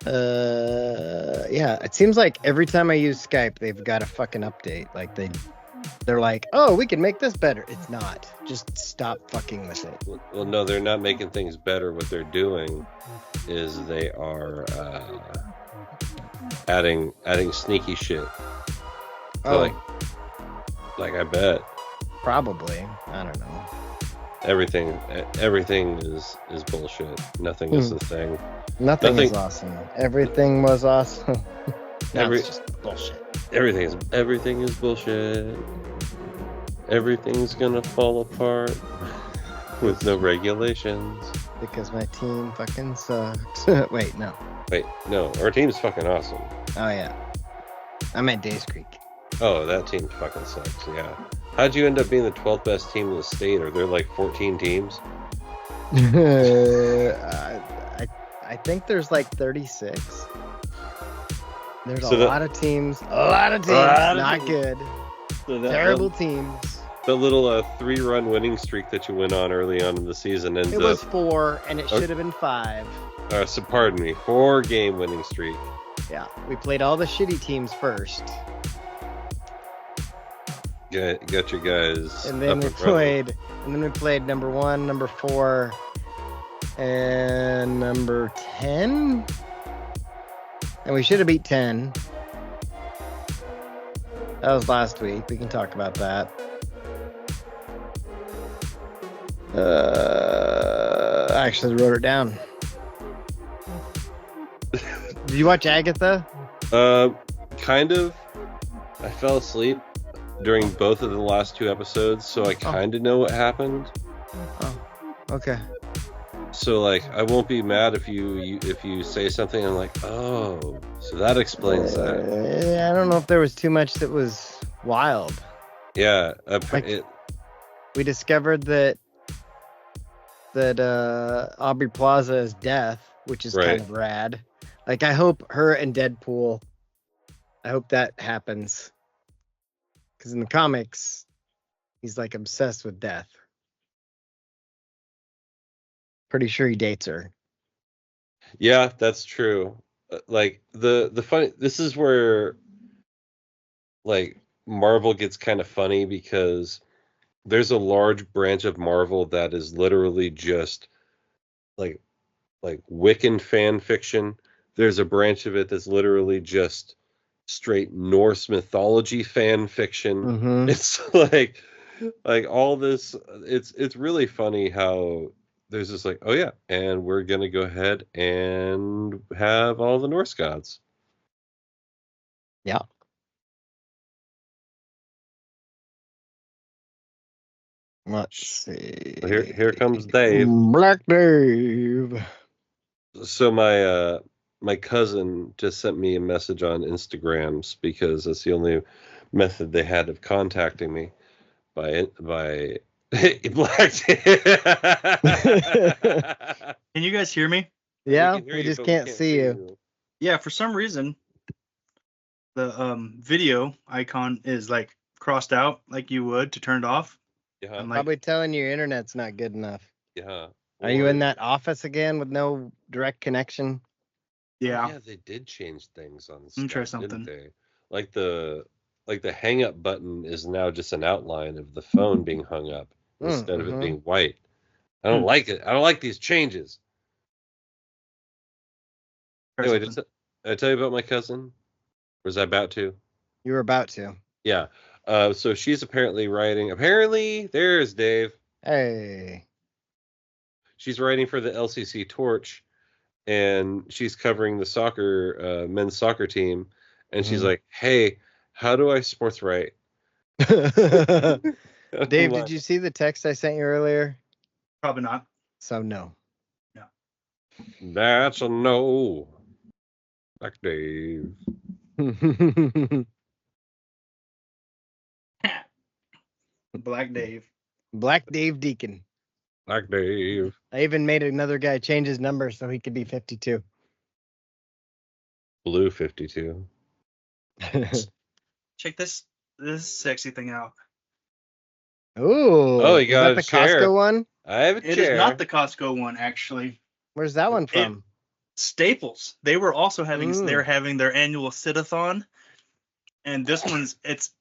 Yeah, it seems like every time I use Skype, they've got a fucking update. Like they're like, oh, we can make this better. It's not. Just stop fucking with it. Well, no, they're not making things better. What they're doing is they are adding sneaky shit. So like I bet probably. I don't know. Everything is bullshit. Nothing is the thing. Nothing is awesome. Everything was awesome. It's just bullshit. Everything is bullshit. Everything's gonna fall apart with no regulations. Because my team fucking sucks. Wait, no. Our team's fucking awesome. Oh yeah. I meant Days Creek. Oh, that team fucking sucks, yeah. How'd you end up being the 12th best team in the state? Are there like 14 teams? I think there's like 36. There's a lot of teams. Not good. Terrible teams. The little 3-run winning streak that you went on early on in the season. It was 4, and it should have been 5. So pardon me, 4-game winning streak. Yeah, we played all the shitty teams first. Got your guys. And then we played number 1, number 4, and number 10. And we should have beat 10. That was last week. We can talk about that. I actually wrote it down. Did you watch Agatha? Kind of. I fell asleep during both of the last 2 episodes, so I kind of know what happened. Oh, okay. So like, I won't be mad if you say something. I'm like, oh, so that explains that. I don't know if there was too much that was wild. Yeah, we discovered that Aubrey Plaza is death, which is kind of rad. Like, I hope her and Deadpool, I hope that happens. Because in the comics, he's like obsessed with death. Pretty sure he dates her. Yeah, that's true. Like the funny, this is where like Marvel gets kind of funny, because there's a large branch of Marvel that is literally just like Wiccan fan fiction. There's a branch of it that's literally just straight Norse mythology fan fiction. Mm-hmm. It's like all this. It's really funny how there's this like, oh yeah, and we're gonna go ahead and have all the Norse gods. Yeah. Let's see. Here comes Dave. Black Dave. So my cousin just sent me a message on Instagrams, because that's the only method they had of contacting me by Black Dave. Can you guys hear me? Yeah, we just can't see you. Yeah, for some reason the video icon is like crossed out like you would to turn it off. Yeah. I'm probably telling you your internet's not good enough. Yeah. Are you in that office again with no direct connection? Yeah. Yeah, they did change things on Skype, Let me try something. didn't they? Like the hang up button is now just an outline of the phone being hung up instead of it being white. I don't like it. I don't like these changes. Anyway, did I tell you about my cousin? Or was I about to? You were about to. Yeah. So she's apparently writing. Apparently, there's Dave. Hey. She's writing for the LCC Torch, and she's covering the men's soccer team. And she's like, "Hey, how do I sports write?" Dave, did you see the text I sent you earlier? Probably not. So no. No. That's a no. Black Dave. Black Dave. Black Dave Deacon. Black Dave. I even made another guy change his number so he could be 52. Blue 52. Check this sexy thing out. Ooh. Oh, you got is that the Costco one? I have a chair. It is not the Costco one, actually. Where's that one from? Staples, they were also having they're having their annual sit-a-thon, and this one's it's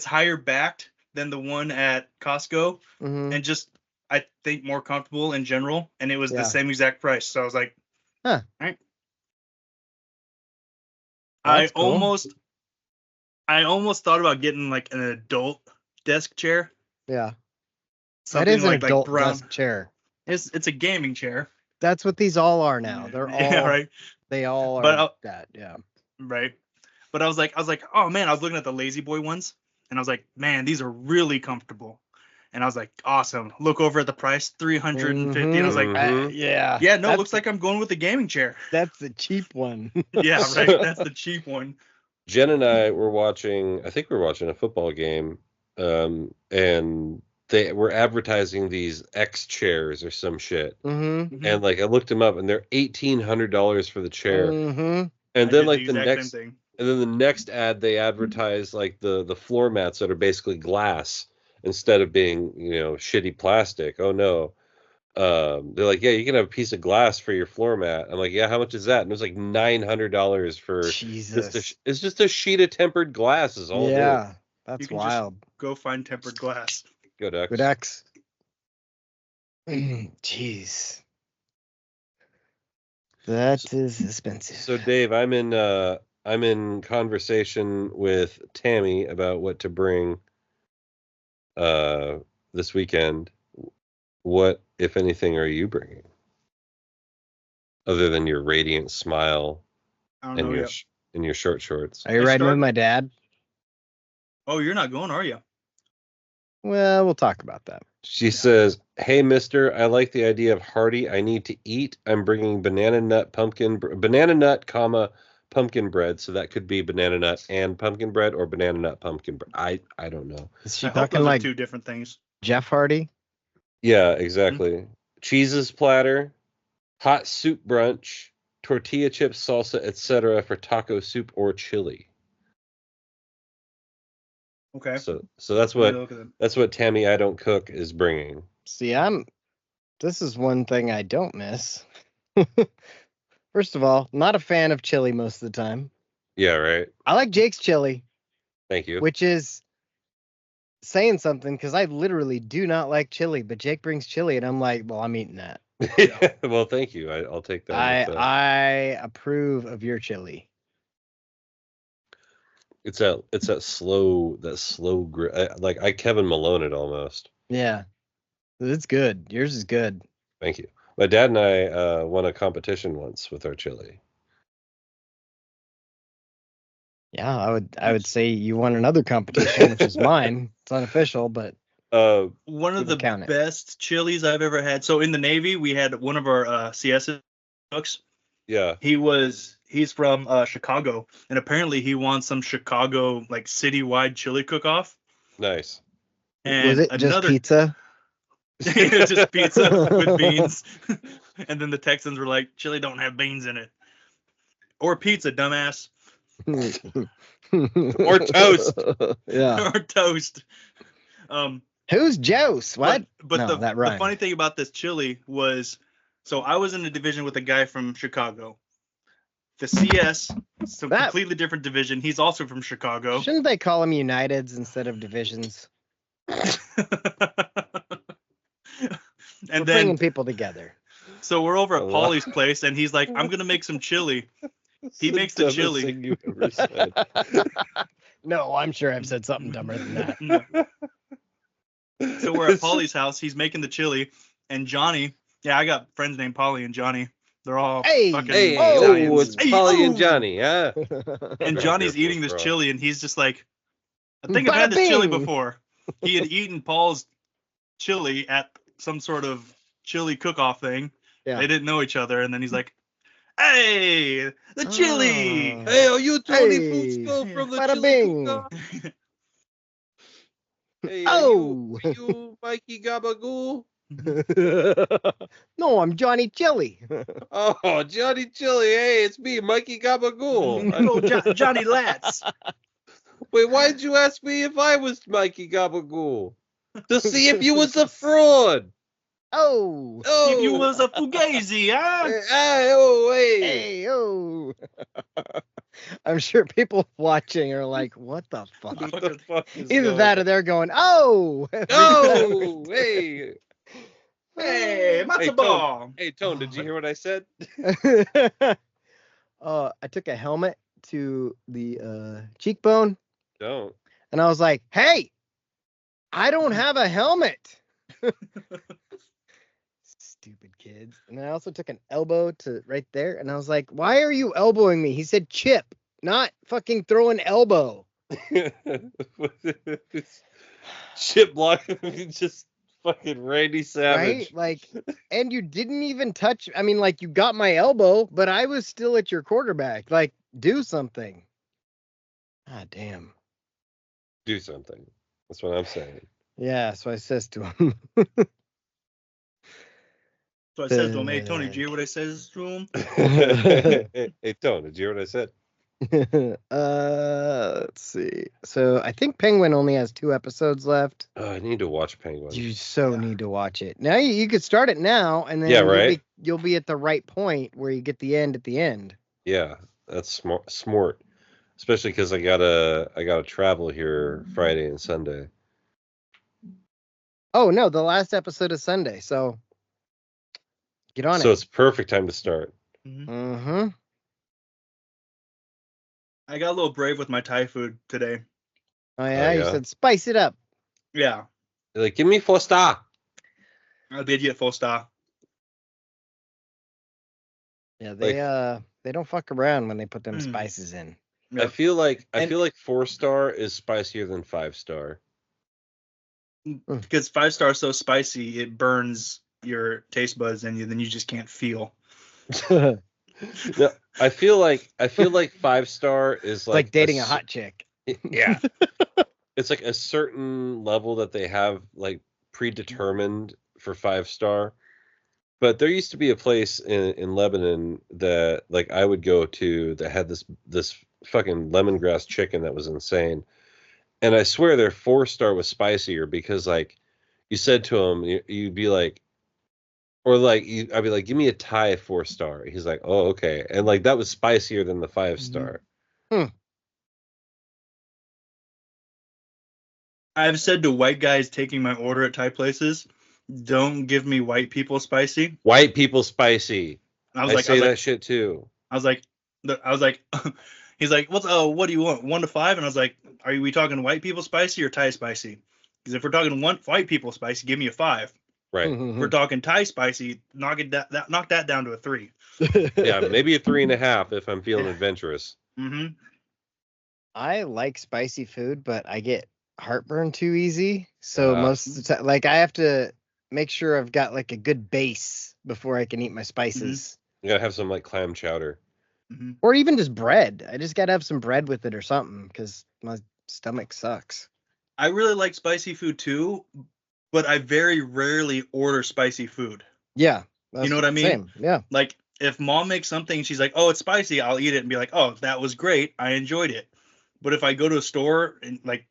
higher backed than the one at Costco, and just I think more comfortable in general, and it was the same exact price. So I was like, huh. All right. That's I almost thought about getting like an adult desk chair. Yeah. Something that is an like adult brown desk chair. It's a gaming chair. That's what these all are now. They're all right. They all are that. Yeah. Right. But I was like, oh man, I was looking at the Lazy Boy ones, and I was like, man, these are really comfortable. And I was like, awesome. Look over at the price, $350. And I was like, yeah. No, it looks like I'm going with the gaming chair. That's the cheap one. Yeah, right. That's the cheap one. Jen and I were watching a football game, and they were advertising these X chairs or some shit. Mm-hmm. And like I looked them up, and they're $1,800 for the chair. Mm-hmm. And then like the next ad, they advertise like the floor mats that are basically glass instead of being, shitty plastic. Oh no. They're like, yeah, you can have a piece of glass for your floor mat. I'm like, yeah, how much is that? And it was like $900 for Jesus. it's just a sheet of tempered glass is all. Yeah, that's wild. Go find tempered glass. Good X. Good X. Jeez. That is expensive. So Dave, I'm in conversation with Tammy about what to bring this weekend. What, if anything, are you bringing? Other than your radiant smile and your short shorts. Are you riding with my dad? Oh, you're not going, are you? Well, we'll talk about that. She says, "Hey, mister, I like the idea of hearty. I need to eat. I'm bringing banana nut, pumpkin bread. So that could be banana nut and pumpkin bread, or banana nut pumpkin bread. I don't know. Is she talking like two different things? Jeff Hardy? Yeah, exactly. Mm-hmm. Cheeses platter, hot soup brunch, tortilla chips, salsa, etc. for taco soup or chili." Okay. So that's what Tammy I Don't Cook is bringing. See, this is one thing I don't miss. First of all, not a fan of chili most of the time. Yeah, right. I like Jake's chili. Thank you. Which is saying something, because I literally do not like chili, but Jake brings chili and I'm like, well, I'm eating that. Well, thank you. I'll take that. I approve of your chili. It's that slow grit. Like I Kevin Malone it almost. Yeah, it's good. Yours is good. Thank you. My dad and I won a competition once with our chili. Yeah, I would say you won another competition, which is mine. It's unofficial, but one of the best chilies I've ever had. So in the Navy, we had one of our CS cooks. Yeah. He's from Chicago, and apparently he won some Chicago like citywide chili cook-off. Nice. And was it just pizza? Just pizza with beans. And then the Texans were like, chili don't have beans in it. Or pizza, dumbass. Or toast. Yeah. Or toast. Who's Joe's? What? But the funny thing about this chili was, so I was in a division with a guy from Chicago. The CS, completely different division. He's also from Chicago. Shouldn't they call them Uniteds instead of divisions? And we're bringing people together. So we're over at Paulie's place, and he's like, "I'm gonna make some chili." He makes the chili. Thing you ever said. No, I'm sure I've said something dumber than that. No. So we're at Paulie's house. He's making the chili, and Johnny. Yeah, I got friends named Paulie and Johnny. They're all fucking Italians. It's Paulie and Johnny, yeah. And Johnny's eating this chili, and he's just like, I think I've had this chili before. He had eaten Paul's chili at some sort of chili cook-off thing. Yeah. They didn't know each other, and then he's like, "Hey, the chili! Hey, are you Tony Fusco from the chili cook-off? Hey, are you Mikey Gabagool?" No, I'm Johnny Chili. Oh, Johnny Chili. Hey, it's me, Mikey Gabagool. Oh, Johnny Latz. Wait, why did you ask me if I was Mikey Gabagool? To see if you was a fraud. Oh. If you was a fugazi, huh? Hey, oh. I'm sure people watching are like, what the fuck? What the fuck is Either that or they're going, oh. Oh, hey. Hey, matzo ball. Hey, Tone, did you hear what I said? I took a helmet to the cheekbone. Don't. And I was like, hey, I don't have a helmet. Stupid kids. And I also took an elbow to right there. And I was like, why are you elbowing me? He said chip, not fucking throw an elbow. Chip block, just fucking Randy Savage. Right? Like, and you didn't even touch. I mean, like, you got my elbow, but I was still at your quarterback. Like, do something. Ah, damn. Do something. That's what I'm saying. Yeah, so I says to him. So I said to him, hey, Tony, did you hear what I says to him? Hey, Tone, did you hear what I said? Let's see. So I think Penguin only has 2 episodes left. Oh, I need to watch Penguin. You need to watch it. Now you could start it now, and then you'll be at the right point where you get the end at the end. Yeah, that's smart. Especially because I gotta travel here Friday and Sunday. Oh no, the last episode is Sunday, so get on it. So it's perfect time to start. Mm-hmm. I got a little brave with my Thai food today. Oh yeah, you said spice it up. Yeah. You're like, give me 4 star. I did get 4 star. Yeah, they don't fuck around when they put them spices in. Yep. I feel like 4 star is spicier than 5 star. Because 5 star is so spicy, it burns your taste buds and then you just can't feel. No, I feel like 5 star is like dating a hot chick. Yeah. It's like a certain level that they have like predetermined for 5 star. But there used to be a place in Lebanon that like I would go to that had this fucking lemongrass chicken that was insane. And I swear their 4 star was spicier because like you said to him, you'd be like, or like I'd be like, give me a Thai 4 star. He's like, oh, okay. And like that was spicier than the 5 star. I've said to white guys taking my order at Thai places, don't give me white people spicy. White people spicy. I say that shit too. I was like, he's like, what do you want? 1 to 5? And I was like, are we talking white people spicy or Thai spicy? Because if we're talking white people spicy, give me a 5. Right. If we're talking Thai spicy, knock that down to a 3. Yeah, maybe a 3.5 if I'm feeling adventurous. Mm-hmm. I like spicy food, but I get heartburn too easy. So most of the time, like I have to make sure I've got like a good base before I can eat my spices. You gotta have some like clam chowder. Or even just bread. I just gotta have some bread with it or something because my stomach sucks. I really like spicy food too, but I very rarely order spicy food. Yeah. You know what I mean? Same. Yeah. Like if mom makes something and she's like, oh, it's spicy, I'll eat it and be like, oh, that was great. I enjoyed it. But if I go to a store and like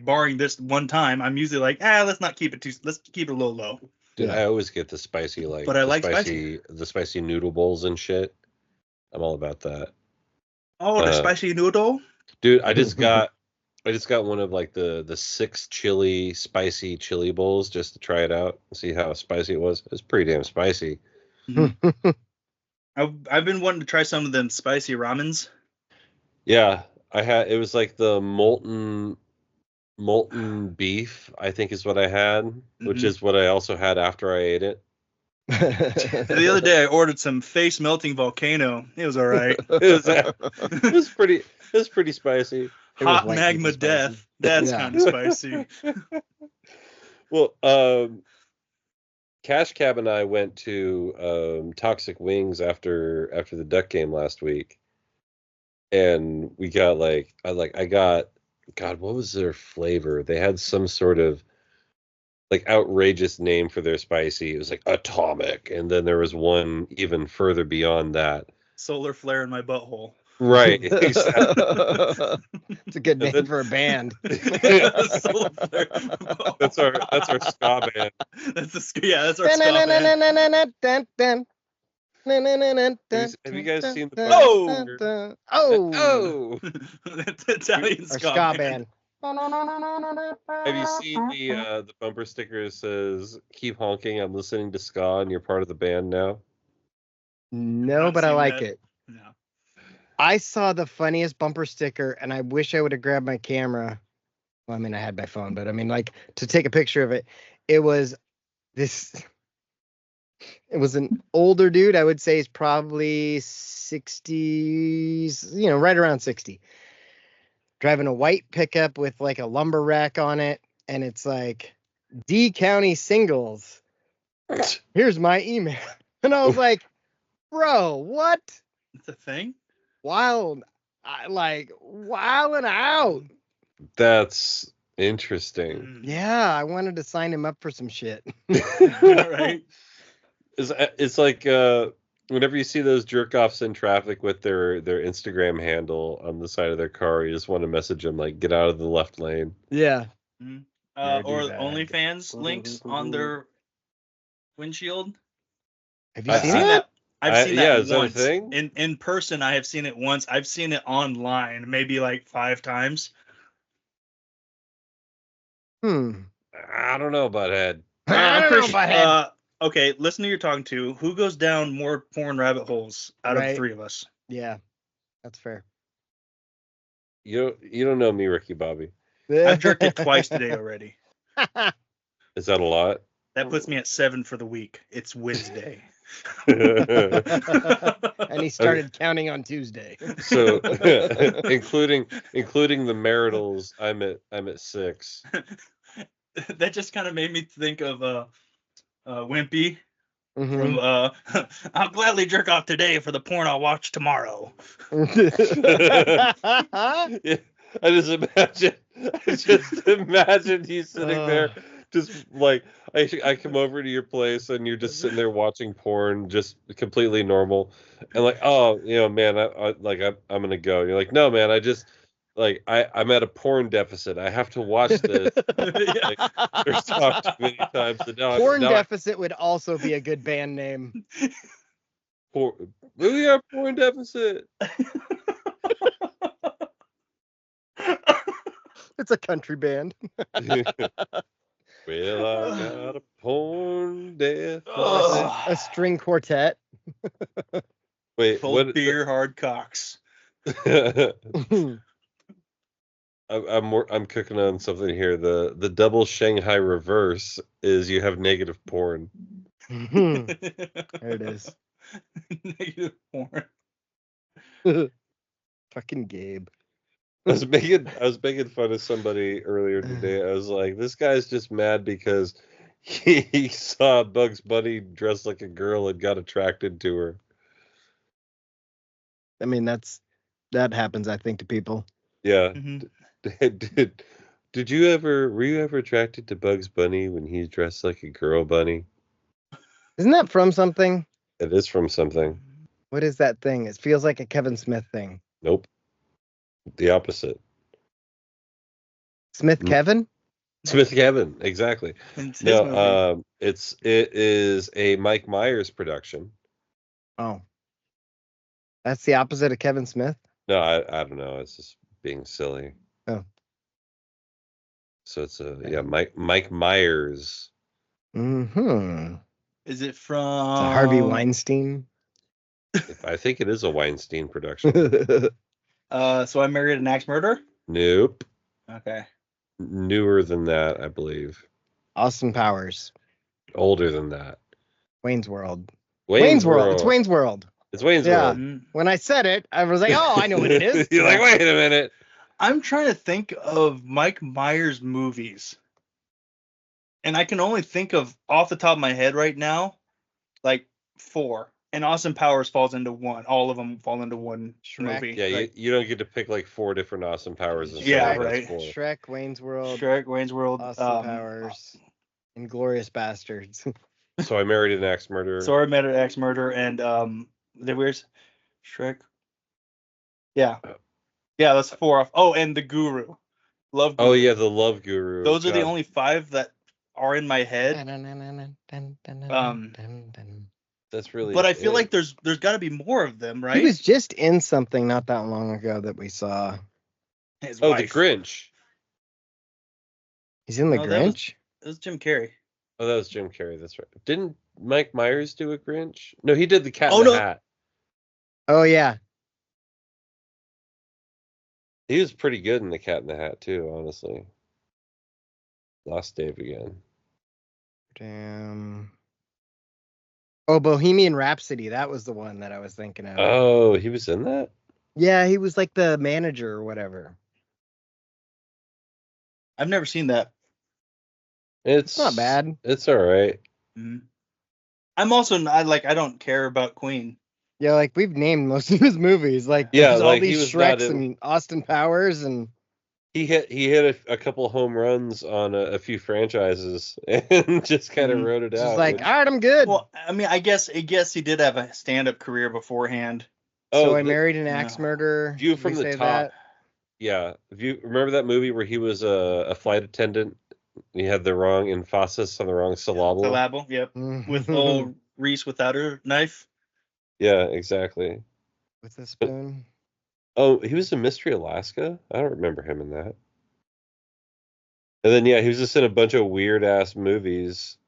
barring this one time, I'm usually like, let's keep it a little low. Dude, I always get the spicy but I like spicy. The spicy noodle bowls and shit. I'm all about that. Oh, the spicy noodle? Dude, I just got one of like the 6 spicy chili bowls just to try it out and see how spicy it was. It was pretty damn spicy. I've been wanting to try some of them spicy ramens. Yeah, it was like the molten beef, I think is what I had, which is what I also had after I ate it. The other day I ordered some face melting volcano. It was all right. It was pretty spicy. Hot magma death. That's kind of spicy. Well, Cash Cab and I went to Toxic Wings after the Duck game last week. And we got I got, God, what was their flavor? They had some sort of like outrageous name for their spicy. It was like atomic. And then there was one even further beyond that. Solar flare in my butthole. Right. Exactly. It's a good name for a band. That's our ska band. That's our ska band. Have you guys seen the bumper? Oh! That's Italian ska band. Have you seen the bumper sticker that says "Keep honking, I'm listening to ska, and you're part of the band now"? No, but I like it. No. I saw the funniest bumper sticker, and I wish I would have grabbed my camera. Well, I mean, I had my phone, but I mean, like, to take a picture of it. It was an older dude. I would say he's probably 60s, right around 60. Driving a white pickup with like a lumber rack on it. And it's like, D County Singles. Here's my email. And I was like, bro, what? It's a thing? Wilding out. That's interesting. Yeah, I wanted to sign him up for some shit. Right? It's like whenever you see those jerk offs in traffic with their Instagram handle on the side of their car, you just want to message them like, "Get out of the left lane." Yeah. Mm-hmm. Or OnlyFans links on their windshield. Have you seen that? I've seen that is once. That a thing? In person, I have seen it once. I've seen it online maybe like 5 times. I don't know, butthead. Okay, listen to who you're talking to. Who goes down more porn rabbit holes out of the three of us? Yeah, that's fair. You don't know me, Ricky Bobby. I've jerked it twice today already. Is that a lot? That puts me at 7 for the week. It's Wednesday. And he started counting on Tuesday. So, including the maritals, I'm at 6. That just kind of made me think of Wimpy. From I'll gladly jerk off today for the porn I'll watch tomorrow. Yeah, I just imagine you sitting there, just like I come over to your place and you're just sitting there watching porn, just completely normal, and like, oh, man, I'm gonna go. And you're like, no, man, I just. Like I'm at a porn deficit. I have to watch this. Like, there's talked too many times. Porn deficit would also be a good band name. We are porn deficit. It's a country band. Well, I got a porn deficit. A string quartet. Wait, full beer, hard cocks. I'm cooking on something here. The double Shanghai reverse is you have negative porn. There it is. Negative porn. Fucking Gabe. I was making fun of somebody earlier today. I was like, this guy's just mad because he saw Bugs Bunny dressed like a girl and got attracted to her. I mean, that happens, I think, to people. Yeah. Mm-hmm. Were you ever attracted to Bugs Bunny when he's dressed like a girl bunny? Isn't that from something? It is from something. What is that thing? It feels like a Kevin Smith thing. Nope. The opposite. Smith Kevin? Smith Kevin, exactly. No, it is a Mike Myers production. Oh. That's the opposite of Kevin Smith? No, I don't know. It's just being silly. Oh. So it's Mike Myers. Mm-hmm. Is it from Harvey Weinstein? I think it is a Weinstein production. So I Married an Axe Murderer? Nope. Okay. Newer than that, I believe. Austin Powers. Older than that. Wayne's World. Wayne's World. It's Wayne's World. It's Wayne's World. When I said it, I was like, oh, I know what it is. You're like, wait a minute. I'm trying to think of Mike Myers movies. And I can only think of, off the top of my head right now, like 4. And Austin Powers falls into one. All of them fall into one movie. Yeah, like, you don't get to pick like 4 different Austin Powers. Yeah, right. Shrek, Wayne's World, Austin Powers, Inglourious Bastards. So I Married an Axe Murderer. So I Married an Axe Murderer, and the weirdest Shrek, Yeah. Yeah, that's 4 off. Oh, and the Guru. Love Guru. Oh yeah, the Love Guru. Those are the only 5 that are in my head. That's really. But I feel like there's got to be more of them, right? He was just in something not that long ago that we saw. His wife. The Grinch. He's in the Grinch? It was Jim Carrey. Oh, that was Jim Carrey. That's right. Didn't Mike Myers do a Grinch? No, he did the Cat in the Hat. Oh yeah. He was pretty good in the Cat in the Hat too, honestly. Lost Dave again. Damn. Oh, Bohemian Rhapsody. That was the one that I was thinking of. Oh, he was in that? Yeah, he was like the manager or whatever. I've never seen that. It's not bad. It's all right. Mm-hmm. I'm also I don't care about Queen. Yeah, like we've named most of his movies. Like yeah, all these Shreks and Austin Powers, and he hit a couple home runs on a few franchises and just kind of wrote it out. Just like, all right, I'm good. Well, I mean, I guess he did have a stand-up career beforehand. So I married an axe murderer. View from the top. That? Yeah, remember that movie where he was a flight attendant? He had the wrong emphasis on the wrong syllable. Syllable, yep. With old Reese without her knife. Yeah, exactly. With a spoon. Oh, he was in Mystery Alaska? I don't remember him in that. And then, yeah, he was just in a bunch of weird-ass movies.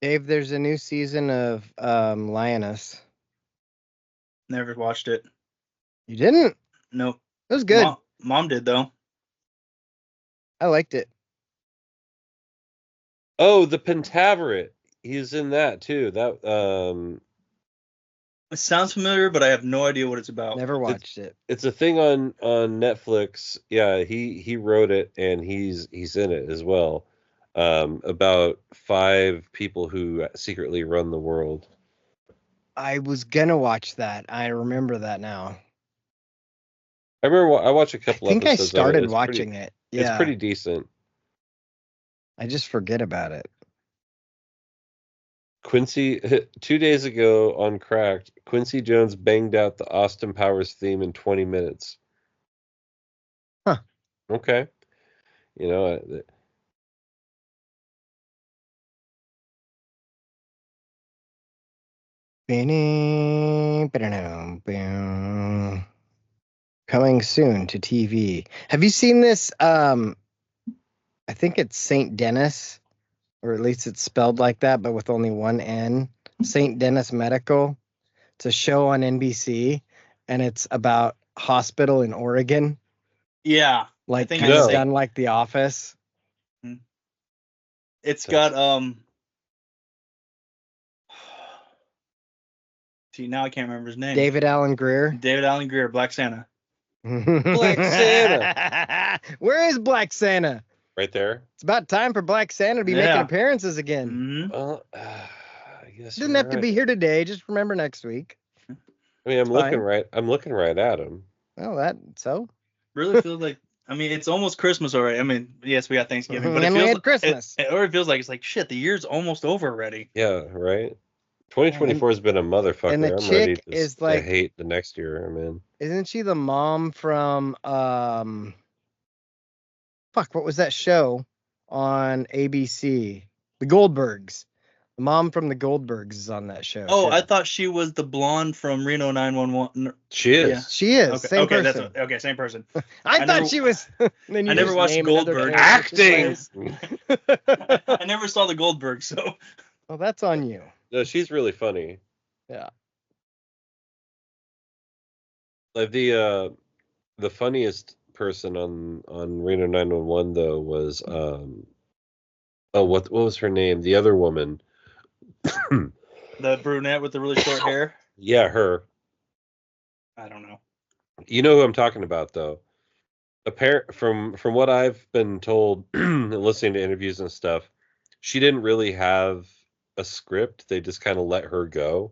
Dave, there's a new season of Lioness. Never watched it. You didn't? Nope. It was good. Mom did, though. I liked it. Oh, the Pentaveret. He's in that, too. It sounds familiar, but I have no idea what it's about. Never watched it. It's a thing on Netflix. Yeah, he wrote it and he's in it as well. About 5 people who secretly run the world. I was gonna watch that. I remember that now. I remember I watched a couple episodes. I think I started watching it. Yeah. It's pretty decent. I just forget about it. Quincy, 2 days ago on Cracked, Quincy Jones banged out the Austin Powers theme in 20 minutes. Huh. Okay. You know, coming soon to TV. Have you seen this? I think it's St. Dennis, or at least it's spelled like that, but with only one N. St. Dennis Medical. It's a show on NBC, and it's about hospital in Oregon. Yeah, like kind of done like The Office. It's got See, now I can't remember his name. David Alan Grier, Black Santa. Black Santa. Where is Black Santa? Right there. It's about time for Black Santa to be making appearances again. Mm-hmm. Well, I guess didn't have to be here today. Just remember next week. I mean, I'm looking right at him. Oh, really feels like. I mean, it's almost Christmas already. I mean, yes, we got Thanksgiving, but we had Christmas. It already feels like it's like shit. The year's almost over already. Yeah, right. 2024 has been a motherfucker. And the I'm chick ready is to hate the next year I'm in. Isn't she the mom from what was that show on ABC? The Goldbergs. The mom from the Goldbergs is on that show. Oh, too. I thought she was the blonde from Reno 911. She is. Yeah. She is. Okay, same person. Same person. I thought she was. I never watched Goldberg. Acting. I never saw the Goldberg, so. Well, that's on you. No, she's really funny. Yeah. Like the funniest person on Reno 911 though was what was her name? The other woman. The brunette with the really short hair? Yeah, her. I don't know. You know who I'm talking about though. From what I've been told and listening to interviews and stuff, she didn't really have a script. They just kind of let her go.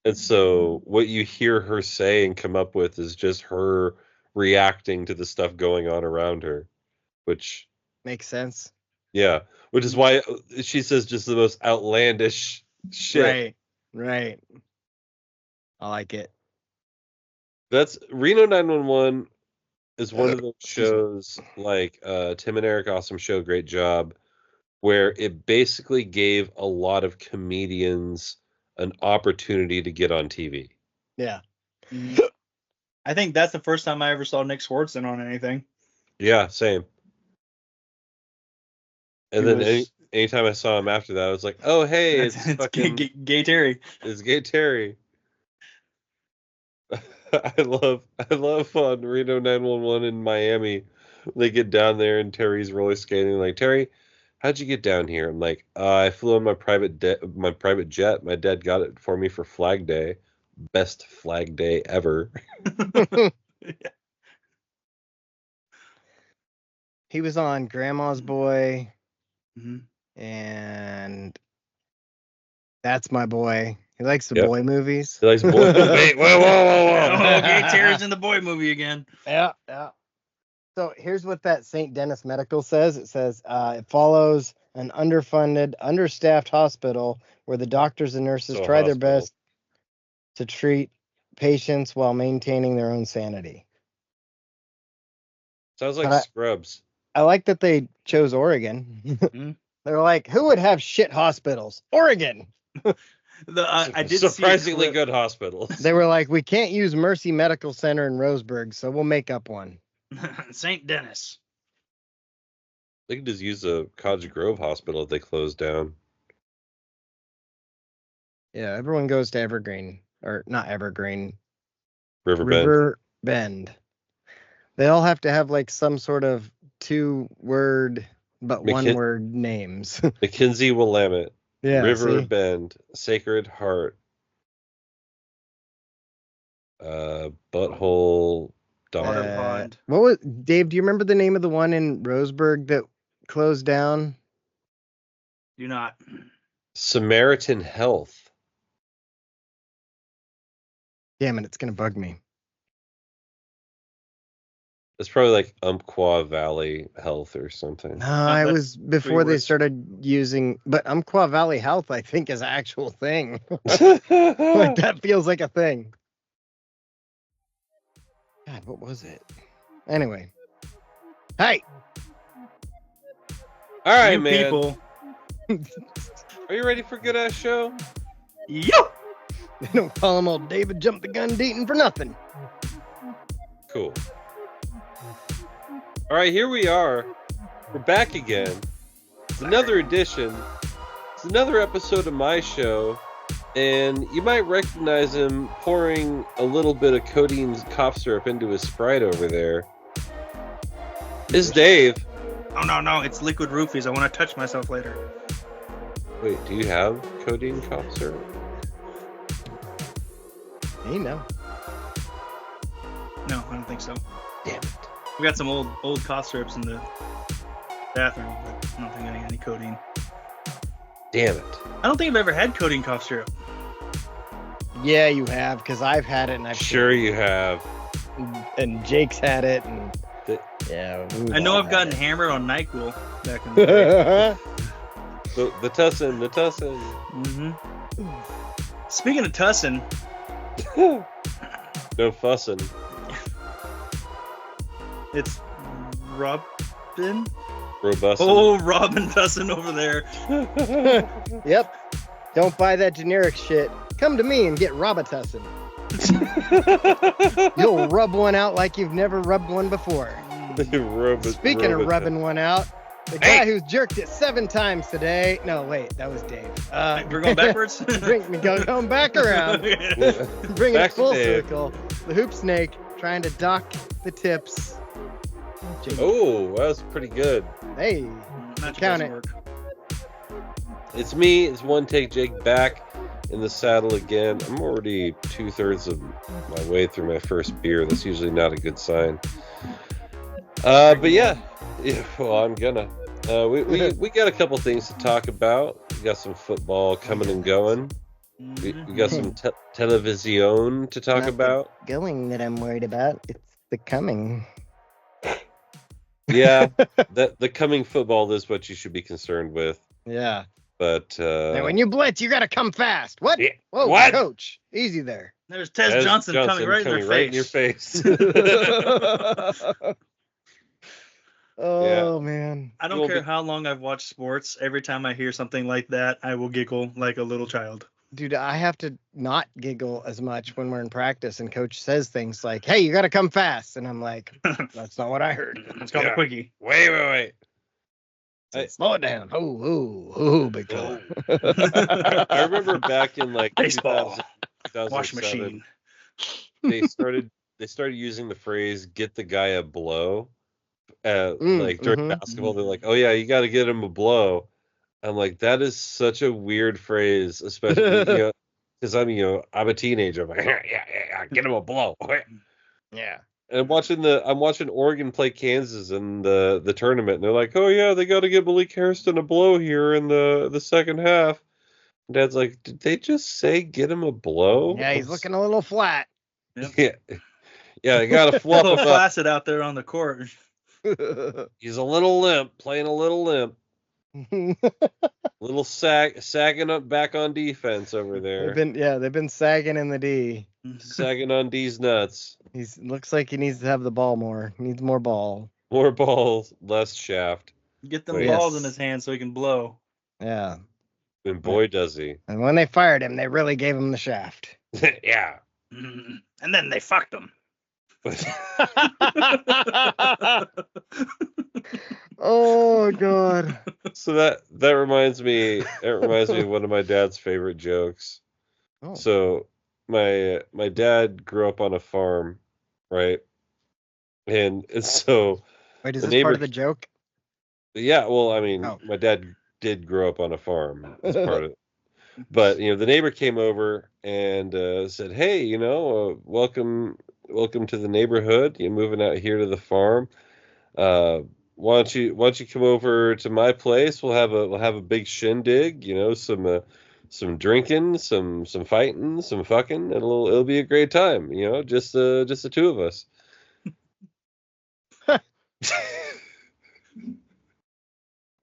And so what you hear her say and come up with is just her reacting to the stuff going on around her, which makes sense. Yeah, which is why she says just the most outlandish shit. Right. I like it. That's Reno 911 is one of those shows like Tim and Eric Awesome Show, great job, where it basically gave a lot of comedians an opportunity to get on TV. Yeah. I think that's the first time I ever saw Nick Swartzen on anything. Yeah, same. And then anytime I saw him after that, I was like, oh, hey, it's fucking Gay Terry. It's Gay Terry. I love on Reno 911 in Miami. They get down there and Terry's roller skating. Like, Terry, how'd you get down here? I'm like, I flew on my private jet. My dad got it for me for Flag Day. Best Flag Day ever. Yeah. He was on Grandma's Boy. And That's My Boy. He likes the boy movies. He likes boy movies. Whoa. Oh, Gay Terry's in the boy movie again. Yeah. So here's what that St. Denis Medical says. It says it follows an underfunded, understaffed hospital where the doctors and nurses try their best to treat patients while maintaining their own sanity. Sounds like Scrubs. I like that they chose Oregon. They're like, who would have shit hospitals? Oregon. I did surprisingly good hospitals. They were like, we can't use Mercy Medical Center in Roseburg, so we'll make up one. St. Denis. They could just use a Cottage Grove hospital if they close down. Yeah, everyone goes to Evergreen. Or not Evergreen. Riverbend. They all have to have like some sort of 2-word but 1-word names. McKinsey Willamette. Yeah, Riverbend. Sacred Heart. Butthole. Pond. What was Dave? Do you remember the name of the one in Roseburg that closed down? Do not. Samaritan Health. Damn it! It's gonna bug me. It's probably like Umpqua Valley Health or something. No, it was before they started using. But Umpqua Valley Health, I think, is an actual thing. Like that feels like a thing. God, what was it? Anyway. Hey! All right, you man. People. Are you ready for a good-ass show? Yup! They don't call him old David Jump the Gun Deaton for nothing. Cool. All right, here we are. We're back again. It's another edition. It's another episode of my show. And you might recognize him pouring a little bit of codeine cough syrup into his Sprite over there. It's Dave. Oh, no. It's liquid roofies. I want to touch myself later. Wait, do you have codeine cough syrup? You know. No, I don't think so. Damn it. We got some old cough syrups in the bathroom, but I don't think I need any codeine. Damn it. I don't think I've ever had codeine cough syrup. Yeah, you have, because I've had it, and I've sure you have. And Jake's had it, and yeah. I know I've gotten hammered on NyQuil back in the day. the tussin. Mm-hmm. Speaking of tussin. No fussing. It's Robin? Robussin. Oh, Robin Tussin over there. Yep. Don't buy that generic shit. Come to me and get Robitussin. You'll rub one out like you've never rubbed one before. Speaking of rubbing one out, the guy who's jerked it 7 times today. No, wait, that was Dave. We're going backwards? Going back around. Bring it full circle. The hoop snake trying to dock the tips. Oh, that was pretty good. Hey, count it. It's me. It's One Take Jake back in the saddle again. I'm already 2/3 of my way through my first beer. That's usually not a good sign. But yeah, well, I'm gonna. We got a couple things to talk about. We got some football coming and going. We got some television to talk about. The going that I'm worried about. It's the coming. Yeah, the coming football is what you should be concerned with. Yeah. But and when you blitz, you gotta come fast. What? Yeah. Whoa, what? Coach, easy there. There's Tez Johnson coming right in your face. Oh, man. I don't care how long I've watched sports. Every time I hear something like that, I will giggle like a little child. Dude, I have to not giggle as much when we're in practice and coach says things like, hey, you got to come fast. And I'm like, that's not what I heard. It's called a quickie. Wait. Slow it down. Oh, big fella. I remember back in like baseball, 2007, wash machine. They started using the phrase "get the guy a blow," like during basketball. They're like, "Oh yeah, you got to get him a blow." I'm like, that is such a weird phrase, especially because I'm a teenager. I'm like, yeah, get him a blow. Yeah. And I'm watching Oregon play Kansas in the tournament, and they're like, "Oh yeah, they got to give Malik Harrison a blow here in the second half." And Dad's like, "Did they just say get him a blow?" Yeah, he's looking a little flat. Yep. Yeah, they got to fluff him up. Flaccid out there on the court. He's a little limp, playing a little limp. Little sagging up back on defense over there. They've been sagging in the D. Sagging on D's nuts. Looks like he needs to have the ball more. He needs more ball. More balls, less shaft. Get them balls in his hand so he can blow. Yeah. And boy does he. And when they fired him, they really gave him the shaft. Yeah. And then they fucked him. Oh God. So that reminds me of one of my dad's favorite jokes. Oh. So my dad grew up on a farm, right? And so wait, is this part of the joke? Yeah, well, I mean, my dad did grow up on a farm as part of it. But the neighbor came over and said, "Hey, welcome to the neighborhood. You're moving out here to the farm. Why don't you come over to my place? We'll have a big shindig. Some drinking, some fighting, some fucking. It'll be a great time. Just the two of us."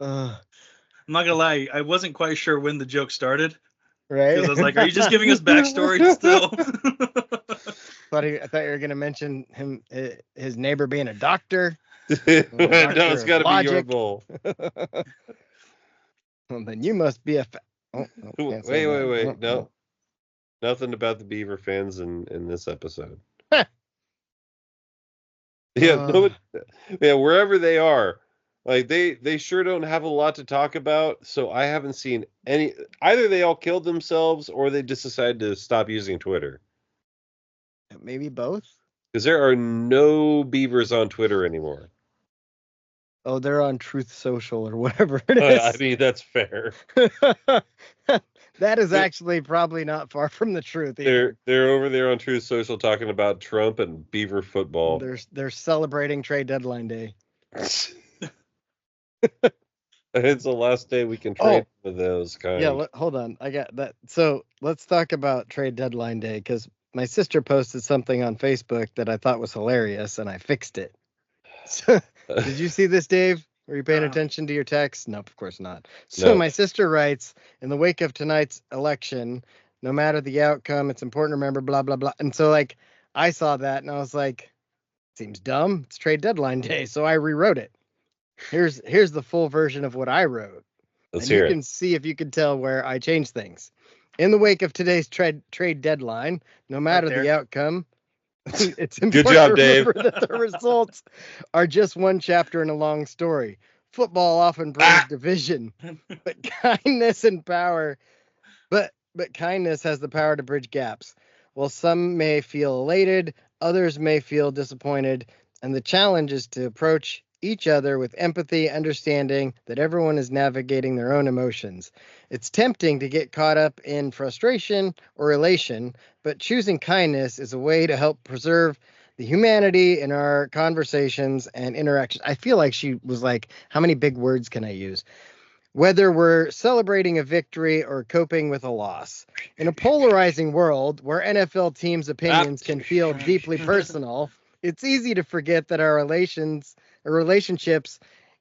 I'm not gonna lie, I wasn't quite sure when the joke started. Right? Because I was like, "Are you just giving us backstory still?" I thought you were gonna mention his neighbor being a doctor. No, it's got to be your bull. Well, then you must be a. Wait. No, nothing about the Beaver fans in this episode. Wherever they are. Like they sure don't have a lot to talk about, so I haven't seen any. Either they all killed themselves or they just decided to stop using Twitter. Maybe both. Because there are no beavers on Twitter anymore. Oh, they're on Truth Social or whatever it is. I mean, that's fair. That is actually probably not far from the truth either. They're over there on Truth Social talking about Trump and beaver football. They're celebrating trade deadline day. It's the last day we can trade for those kind. Yeah, hold on. I got that. So let's talk about trade deadline day, because my sister posted something on Facebook that I thought was hilarious, and I fixed it. So, did you see this, Dave? Were you paying attention to your text? No, of course not. So my sister writes, in the wake of tonight's election, no matter the outcome, it's important to remember, blah, blah, blah. And so, I saw that, and I was like, seems dumb. It's trade deadline day. So I rewrote it. Here's the full version of what I wrote. Let's hear it. You can see if you can tell where I changed things. In the wake of today's trade deadline, no matter the outcome, it's important Good job, to remember Dave. that the results are just one chapter in a long story. Football often brings division, but kindness and power, but kindness has the power to bridge gaps. While some may feel elated, others may feel disappointed, and the challenge is to approach each other with empathy, understanding that everyone is navigating their own emotions. It's tempting to get caught up in frustration or elation, but choosing kindness is a way to help preserve the humanity in our conversations and interactions. I feel like she was like, how many big words can I use? Whether we're celebrating a victory or coping with a loss. In a polarizing world where NFL teams' opinions can feel deeply personal, it's easy to forget that our relationships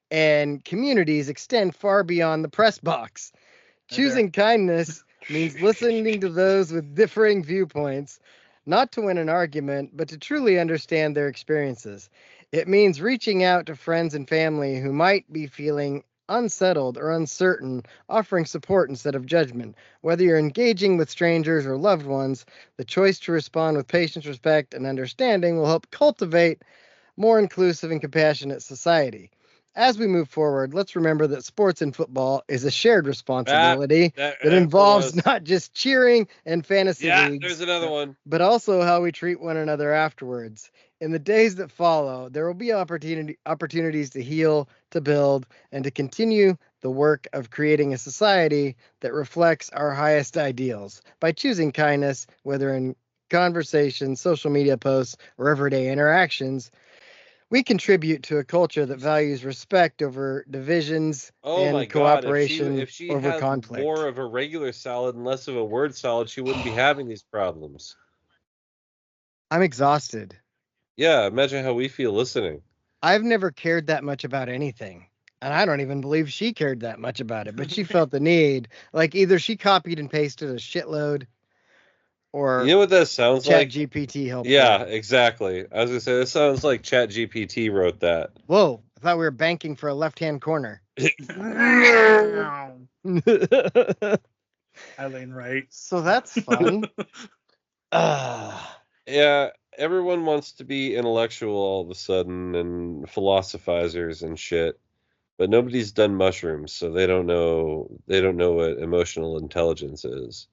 and communities extend far beyond the press box. Choosing kindness means listening to those with differing viewpoints, not to win an argument, but to truly understand their experiences. It means reaching out to friends and family who might be feeling unsettled or uncertain, offering support instead of judgment. Whether you're engaging with strangers or loved ones, the choice to respond with patience, respect, and understanding will help cultivate more inclusive and compassionate society. As we move forward, let's remember that sports and football is a shared responsibility that involves not just cheering and fantasy leagues. There's another one. But also how we treat one another afterwards. In the days that follow, there will be opportunities to heal, to build, and to continue the work of creating a society that reflects our highest ideals by choosing kindness, whether in conversations, social media posts, or everyday interactions. We contribute to a culture that values respect over divisions and cooperation if she over had conflict. More of a regular salad and less of a word salad, she wouldn't be having these problems. I'm exhausted. Yeah, imagine how we feel listening. I've never cared that much about anything. And I don't even believe she cared that much about it, but she felt the need. Like either she copied and pasted a shitload or you know what that sounds like? ChatGPT helped. Yeah, exactly. I was gonna say this sounds like ChatGPT wrote that. Whoa, I thought we were banking for a left-hand corner. Eileen Wright. So that's fun. Yeah, everyone wants to be intellectual all of a sudden and philosophizers and shit, but nobody's done mushrooms, so they don't know what emotional intelligence is.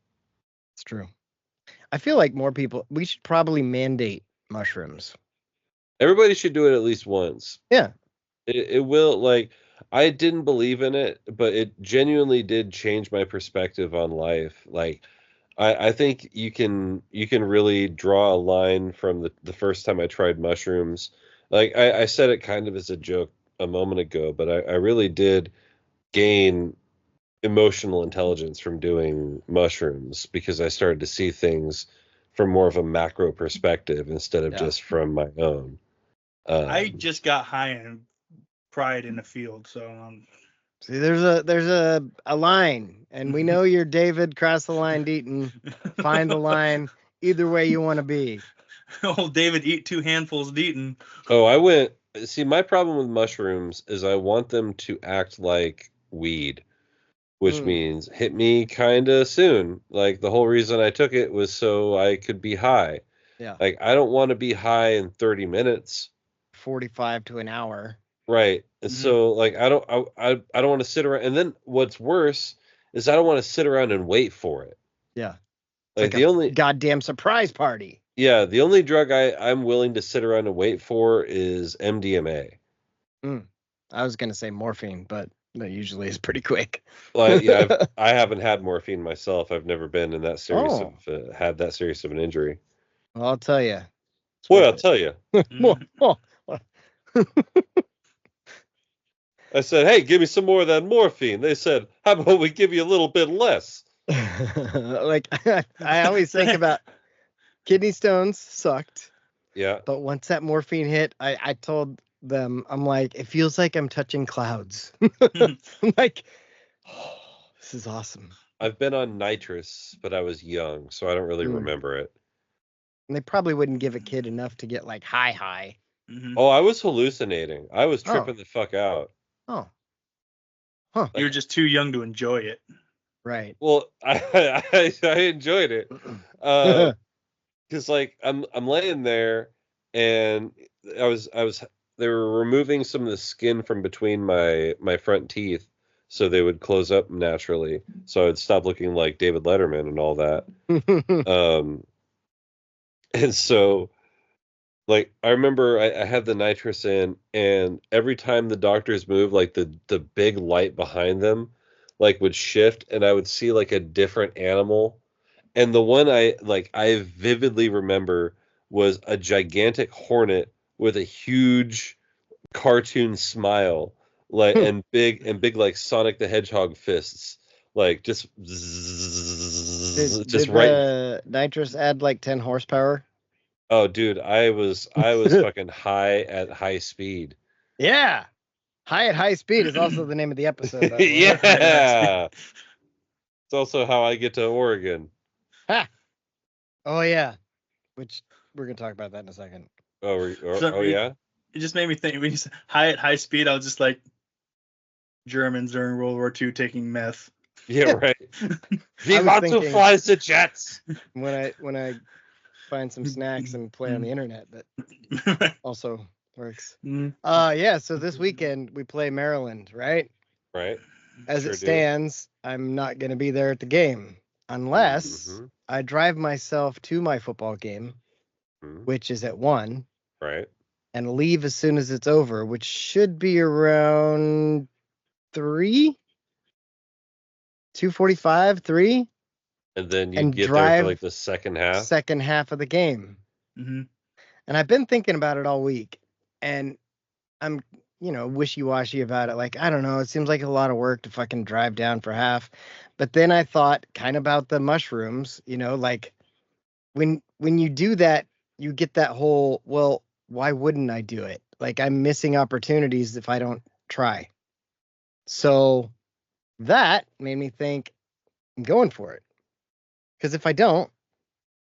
It's true. I feel like we should probably mandate mushrooms. Everybody should do it at least once. Yeah. It will, like, I didn't believe in it, but it genuinely did change my perspective on life. Like, I think you can really draw a line from the first time I tried mushrooms. Like, I said it kind of as a joke a moment ago, but I really did gain emotional intelligence from doing mushrooms because I started to see things from more of a macro perspective instead of just from my own. I just got high and cried in the field, so see, there's a line, and we know you're David. Cross the line, Deaton. Find the line. Either way you want to be. Old David, eat 2 handfuls, Deaton. Oh, see, my problem with mushrooms is I want them to act like weed, which means hit me kind of soon. Like, the whole reason I took it was so I could be high. Yeah. Like, I don't want to be high in 30 minutes. 45 to an hour. Right. And so, like, I don't want to sit around. And then what's worse is I don't want to sit around and wait for it. Yeah. Like the only goddamn surprise party. Yeah, the only drug I'm willing to sit around and wait for is MDMA. I was gonna say morphine, but that usually is pretty quick. Well, yeah, I haven't had morphine myself. I've never been in that serious had that serious of an injury. Well, I'll tell you. Boy, I'll tell you. I said, hey, give me some more of that morphine. They said, how about we give you a little bit less? Like, I always think about kidney stones sucked. Yeah. But once that morphine hit, I told them, I'm like, it feels like I'm touching clouds. I'm like, oh, this is awesome. I've been on nitrous, but I was young, so I don't really remember it. And they probably wouldn't give a kid enough to get like high. Oh, I was hallucinating. I was tripping the fuck out. Oh. Huh. You were just too young to enjoy it. Right. Well, I enjoyed it. Because like I'm laying there and they were removing some of the skin from between my front teeth so they would close up naturally. So I'd stop looking like David Letterman and all that. And so like I remember I had the nitrous in, and every time the doctors moved, like the big light behind them like would shift and I would see like a different animal. And the one I vividly remember was a gigantic hornet with a huge cartoon smile, like and big like Sonic the Hedgehog fists, like just did right. Nitrous add like 10 horsepower. Oh, dude, I was fucking high at high speed. Yeah, high at high speed is also the name of the episode. Yeah, it's also how I get to Oregon. Ha! Oh yeah, which we're gonna talk about that in a second. Yeah. It just made me think when you said high speed. I was just like Germans during World War II taking meth. Yeah, right. We want to fly the jets. When I find some snacks and play on the internet, that also works. Yeah. So this weekend we play Maryland, right? Right. As it stands, I'm not gonna be there at the game unless I drive myself to my football game, which is at 1. Right. And leave as soon as it's over, which should be around 3. 2:45, 3. And then you get there for like the second half. Second half of the game. And I've been thinking about it all week, and I'm, wishy-washy about it. Like, I don't know. It seems like a lot of work to fucking drive down for half. But then I thought kind of about the mushrooms, like when you do that, you get that whole, well, why wouldn't I do it? Like, I'm missing opportunities if I don't try. So that made me think I'm going for it. Because if I don't,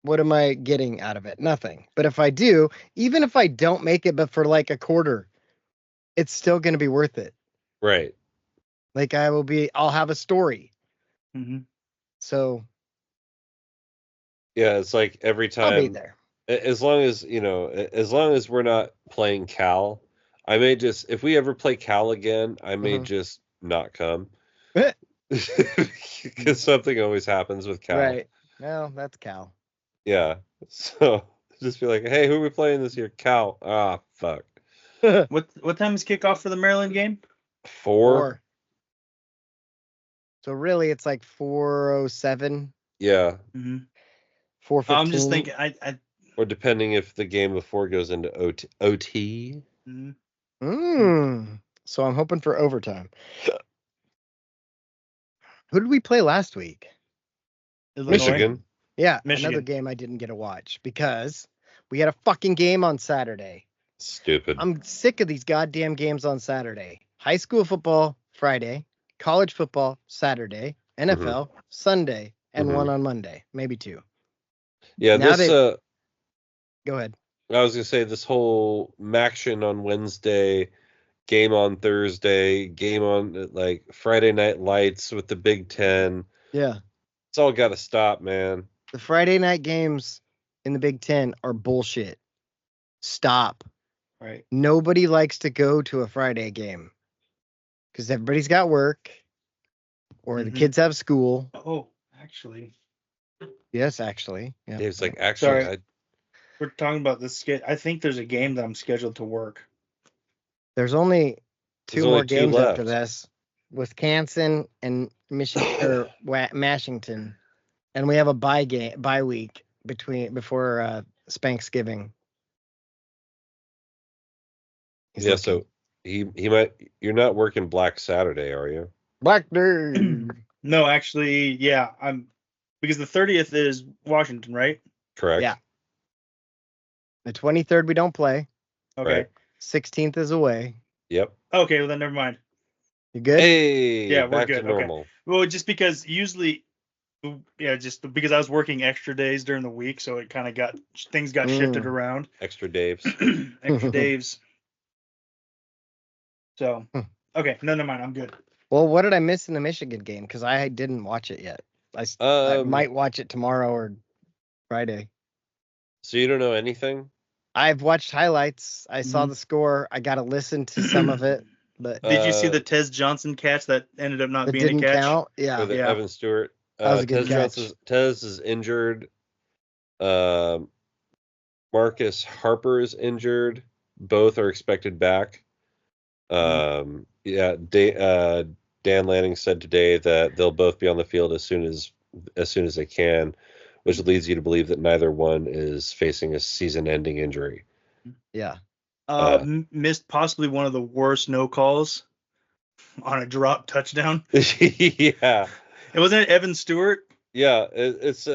what am I getting out of it? Nothing. But if I do, even if I don't make it, but for like a quarter, it's still going to be worth it. Right. Like I'll have a story. So. Yeah, it's like every time. I'll be there. As long as we're not playing Cal, I may just, if we ever play Cal again, I may just not come. Because something always happens with Cal. Right. No, that's Cal. Yeah. So just be like, hey, who are we playing this year? Cal. Ah, fuck. What time is kickoff for the Maryland game? 4. So really, it's like 4:07. Yeah. 4:15. I'm just thinking, or depending if the game before goes into OT. So I'm hoping for overtime. Who did we play last week? Illinois. Michigan. Yeah, Michigan. Another game I didn't get to watch because we had a fucking game on Saturday. Stupid. I'm sick of these goddamn games on Saturday. High school football Friday, college football Saturday, NFL Sunday, and one on Monday, maybe 2. Yeah, now go ahead. I was gonna say this whole Maction on Wednesday, game on Thursday, game on like Friday Night Lights with the Big Ten. Yeah, it's all got to stop, man. The Friday night games in the Big Ten are bullshit. Stop. Right. Nobody likes to go to a Friday game because everybody's got work or the kids have school. Oh, actually. Yes, actually. Yeah. Dave's like, actually, sorry. We're talking about this. I think there's a game that I'm scheduled to work. There's only 2 more games after this. Wisconsin and Michigan or Mashington. And we have a bye week before Thanksgiving. Yeah, so he might. You're not working Black Saturday, are you? Black Day. No, actually, yeah, I'm because the 30th is Washington, right? Correct. Yeah. The 23rd we don't play. Okay. Right. 16th is away. Yep. Okay, well then never mind. You good? Hey. Yeah, we're back good. to normal. Okay. Well, just because usually, just because I was working extra days during the week, so it kind of things got shifted around. Extra Daves. Extra Daves. So, okay, no, never mind. I'm good. Well, what did I miss in the Michigan game? Because I didn't watch it yet. I might watch it tomorrow or Friday. So you don't know anything? I've watched highlights. I saw the score. I got to listen to some of it. But did you see the Tez Johnson catch that ended up not being didn't a catch? Count? Yeah. Evan Stewart. That was a good catch. Tez is injured. Marcus Harper is injured. Both are expected back. Dan Lanning said today that they'll both be on the field as soon as they can, which leads you to believe that neither one is facing a season-ending injury. Yeah. Missed possibly one of the worst no calls on a drop touchdown. Yeah. It wasn't Evan Stewart. Yeah, it's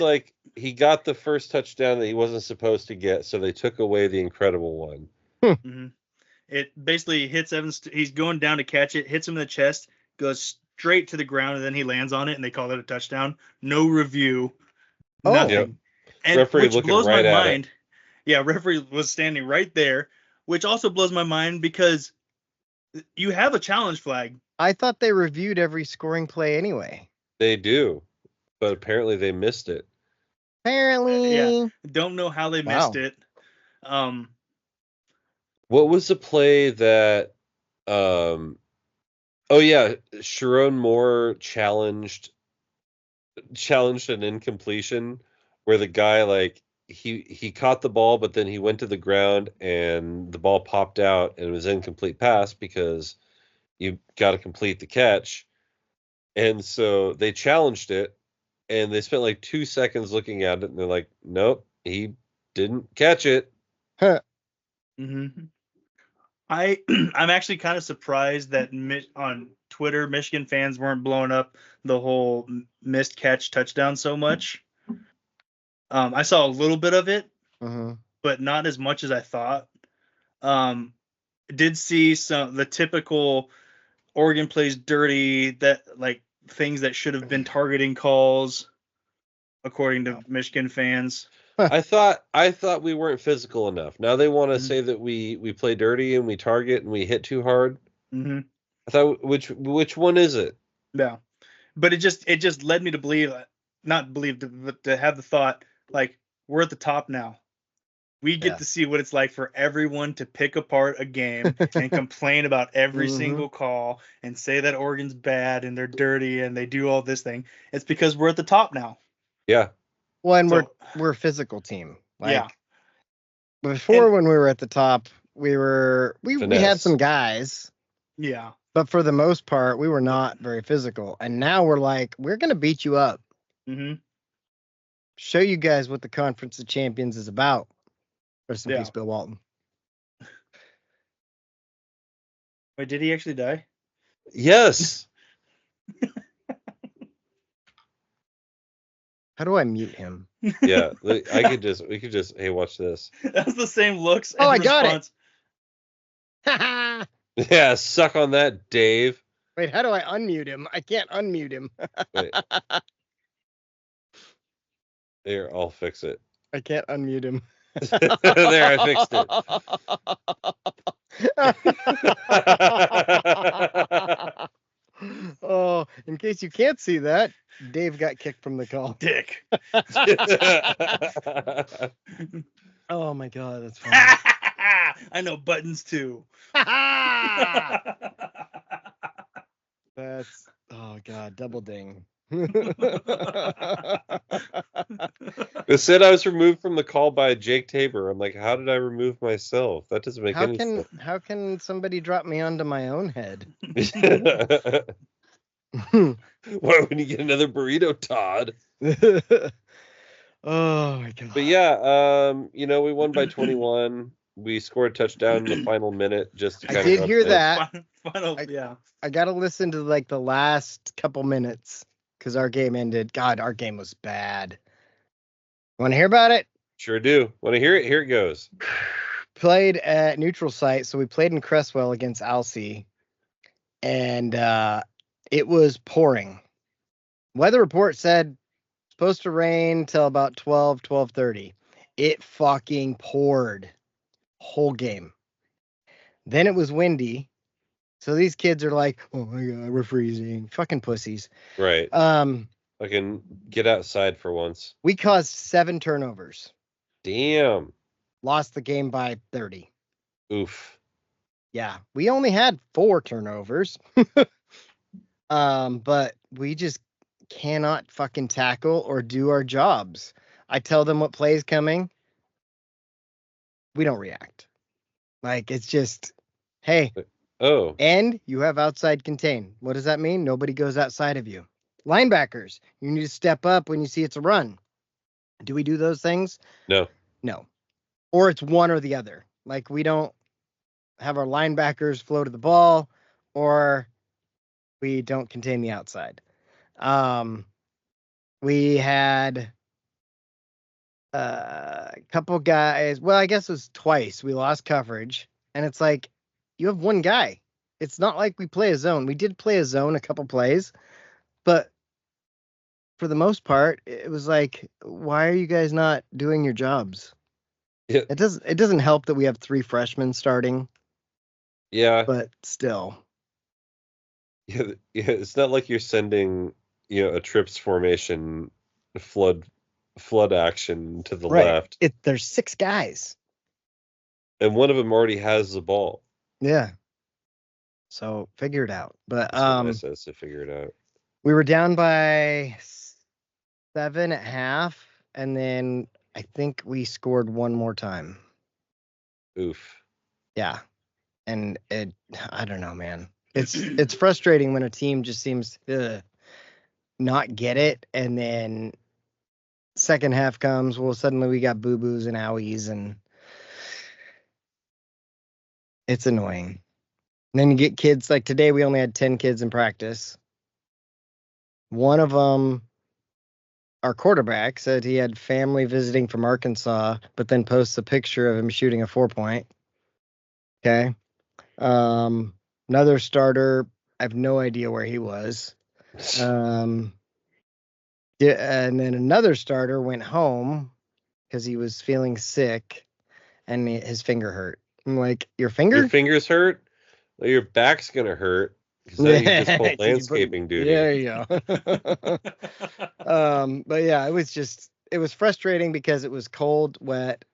like he got the first touchdown that he wasn't supposed to get, so they took away the incredible one. It basically hits Evans. He's going down to catch it, hits him in the chest, goes straight to the ground, and then he lands on it, and they call it a touchdown. No review. Nothing. And referee which looking blows right my at mind. it. Yeah, referee was standing right there, which also blows my mind because you have a challenge flag. I thought they reviewed every scoring play anyway. They do, but apparently they missed it. Apparently. Yeah, don't know how they missed it. What was the play that oh yeah, Sharon Moore challenged an incompletion where the guy like he caught the ball, but then he went to the ground and the ball popped out and it was incomplete pass because you got to complete the catch. And so they challenged it and they spent like 2 seconds looking at it and they're like, nope, he didn't catch it. Huh. Mm-hmm. I'm actually kind of surprised that on Twitter, Michigan fans weren't blowing up the whole missed catch touchdown so much. I saw a little bit of it, but not as much as I thought. Did see the typical Oregon plays dirty, that like things that should have been targeting calls, according to Michigan fans. I thought we weren't physical enough. Now they want to say that we play dirty and we target and we hit too hard. Mm-hmm. I thought which one is it? Yeah, but it just led me to believe, but to have the thought like we're at the top now. We get to see what it's like for everyone to pick apart a game and complain about every single call and say that Oregon's bad and they're dirty and they do all this thing. It's because we're at the top now. Yeah. Well, and we're a physical team. Like, yeah. Before, when we were at the top, we had some guys. Yeah. But for the most part, we were not very physical. And now we're like, we're going to beat you up. Mm-hmm. Show you guys what the Conference of Champions is about. Rest in peace, Bill Walton. Wait, did he actually die? Yes. How do I mute him? Yeah, we could just, hey, watch this. That's the same looks. Oh, I got it. Yeah, suck on that, Dave. Wait, how do I unmute him? I can't unmute him. Wait. Here, I'll fix it. I can't unmute him. There, I fixed it. Oh, in case you can't see that, Dave got kicked from the call. Dick. Oh my God, that's funny. I know buttons too. That's, oh God, double ding. It said I was removed from the call by Jake Tabor. I'm like, how did I remove myself? That doesn't make any sense. How can somebody drop me onto my own head? Why wouldn't you get another burrito, Todd? Oh my God. But yeah, we won by 21. We scored a touchdown in the final minute just to kind of. I did hear that. Yeah. I got to listen to like the last couple minutes because our game ended. God, our game was bad. Want to hear about it? Sure do. Want to hear it? Here it goes. Played at neutral site, so we played in Cresswell against Alcee, and it was pouring. Weather report said supposed to rain till about 12:30. It fucking poured whole game. Then it was windy. So these kids are like, oh my God, we're freezing. Fucking pussies. Right. I can get outside for once. We caused 7 turnovers. Damn. Lost the game by 30. Oof. Yeah. We only had 4 turnovers. But we just cannot fucking tackle or do our jobs. I tell them what play is coming. We don't react. Like, it's just, hey. Oh. And you have outside contain. What does that mean? Nobody goes outside of you. Linebackers, you need to step up when you see it's a run. Do we do those things? No. No. Or it's one or the other. Like, we don't have our linebackers flow to the ball, or we don't contain the outside. We had a couple guys. Well, I guess it was twice. We lost coverage. And it's like, you have one guy. It's not like we play a zone. We did play a zone a couple plays. But for the most part, it was like, why are you guys not doing your jobs? Yeah. It doesn't help that we have 3 freshmen starting. Yeah. But still. Yeah, it's not like you're sending, a trips formation flood action to the left. There's 6 guys. And one of them already has the ball. Yeah. So figure it out. But That's what I says to figure it out. We were down by 7 at half, and then I think we scored one more time. Oof. Yeah. And I don't know, man. It's frustrating when a team just seems to not get it, and then second half comes, well, suddenly we got boo-boos and owies, and it's annoying. And then you get kids, like today we only had 10 kids in practice. One of them, our quarterback, said he had family visiting from Arkansas, but then posts a picture of him shooting a 4-point. Okay. Another starter, I have no idea where he was. And then another starter went home because he was feeling sick and his finger hurt. I'm like, your finger? Your finger's hurt? Well, your back's going to hurt. Because now you just pulled landscaping duty. There you go. But yeah, it was frustrating because it was cold, wet,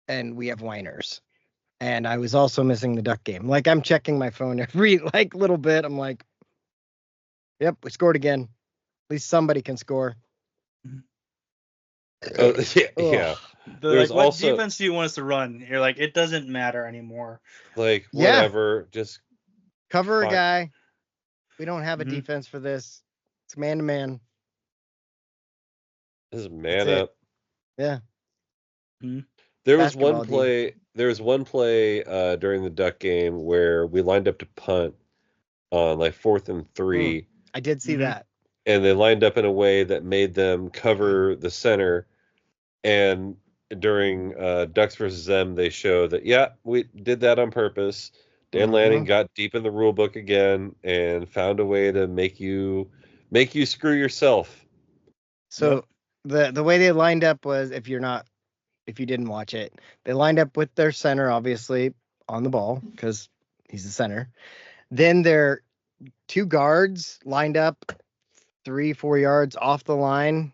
and we have whiners. And I was also missing the Duck game. Like, I'm checking my phone every little bit. I'm like, yep, we scored again. At least somebody can score. Oh, yeah. There's what defense do you want us to run? You're like, it doesn't matter anymore. Like, whatever. Just cover a guy. We don't have a defense for this. It's man to man. This is man up. Yeah. Mm-hmm. There was one play during the Duck game where we lined up to punt on 4th and 3. I did see that. And they lined up in a way that made them cover the center. And during Ducks versus them, they show that, we did that on purpose. Dan Lanning got deep in the rule book again and found a way to make you screw yourself. So the way they lined up was, if you didn't watch it, they lined up with their center, obviously, on the ball because he's the center. Then their 2 guards lined up 3-4 yards off the line,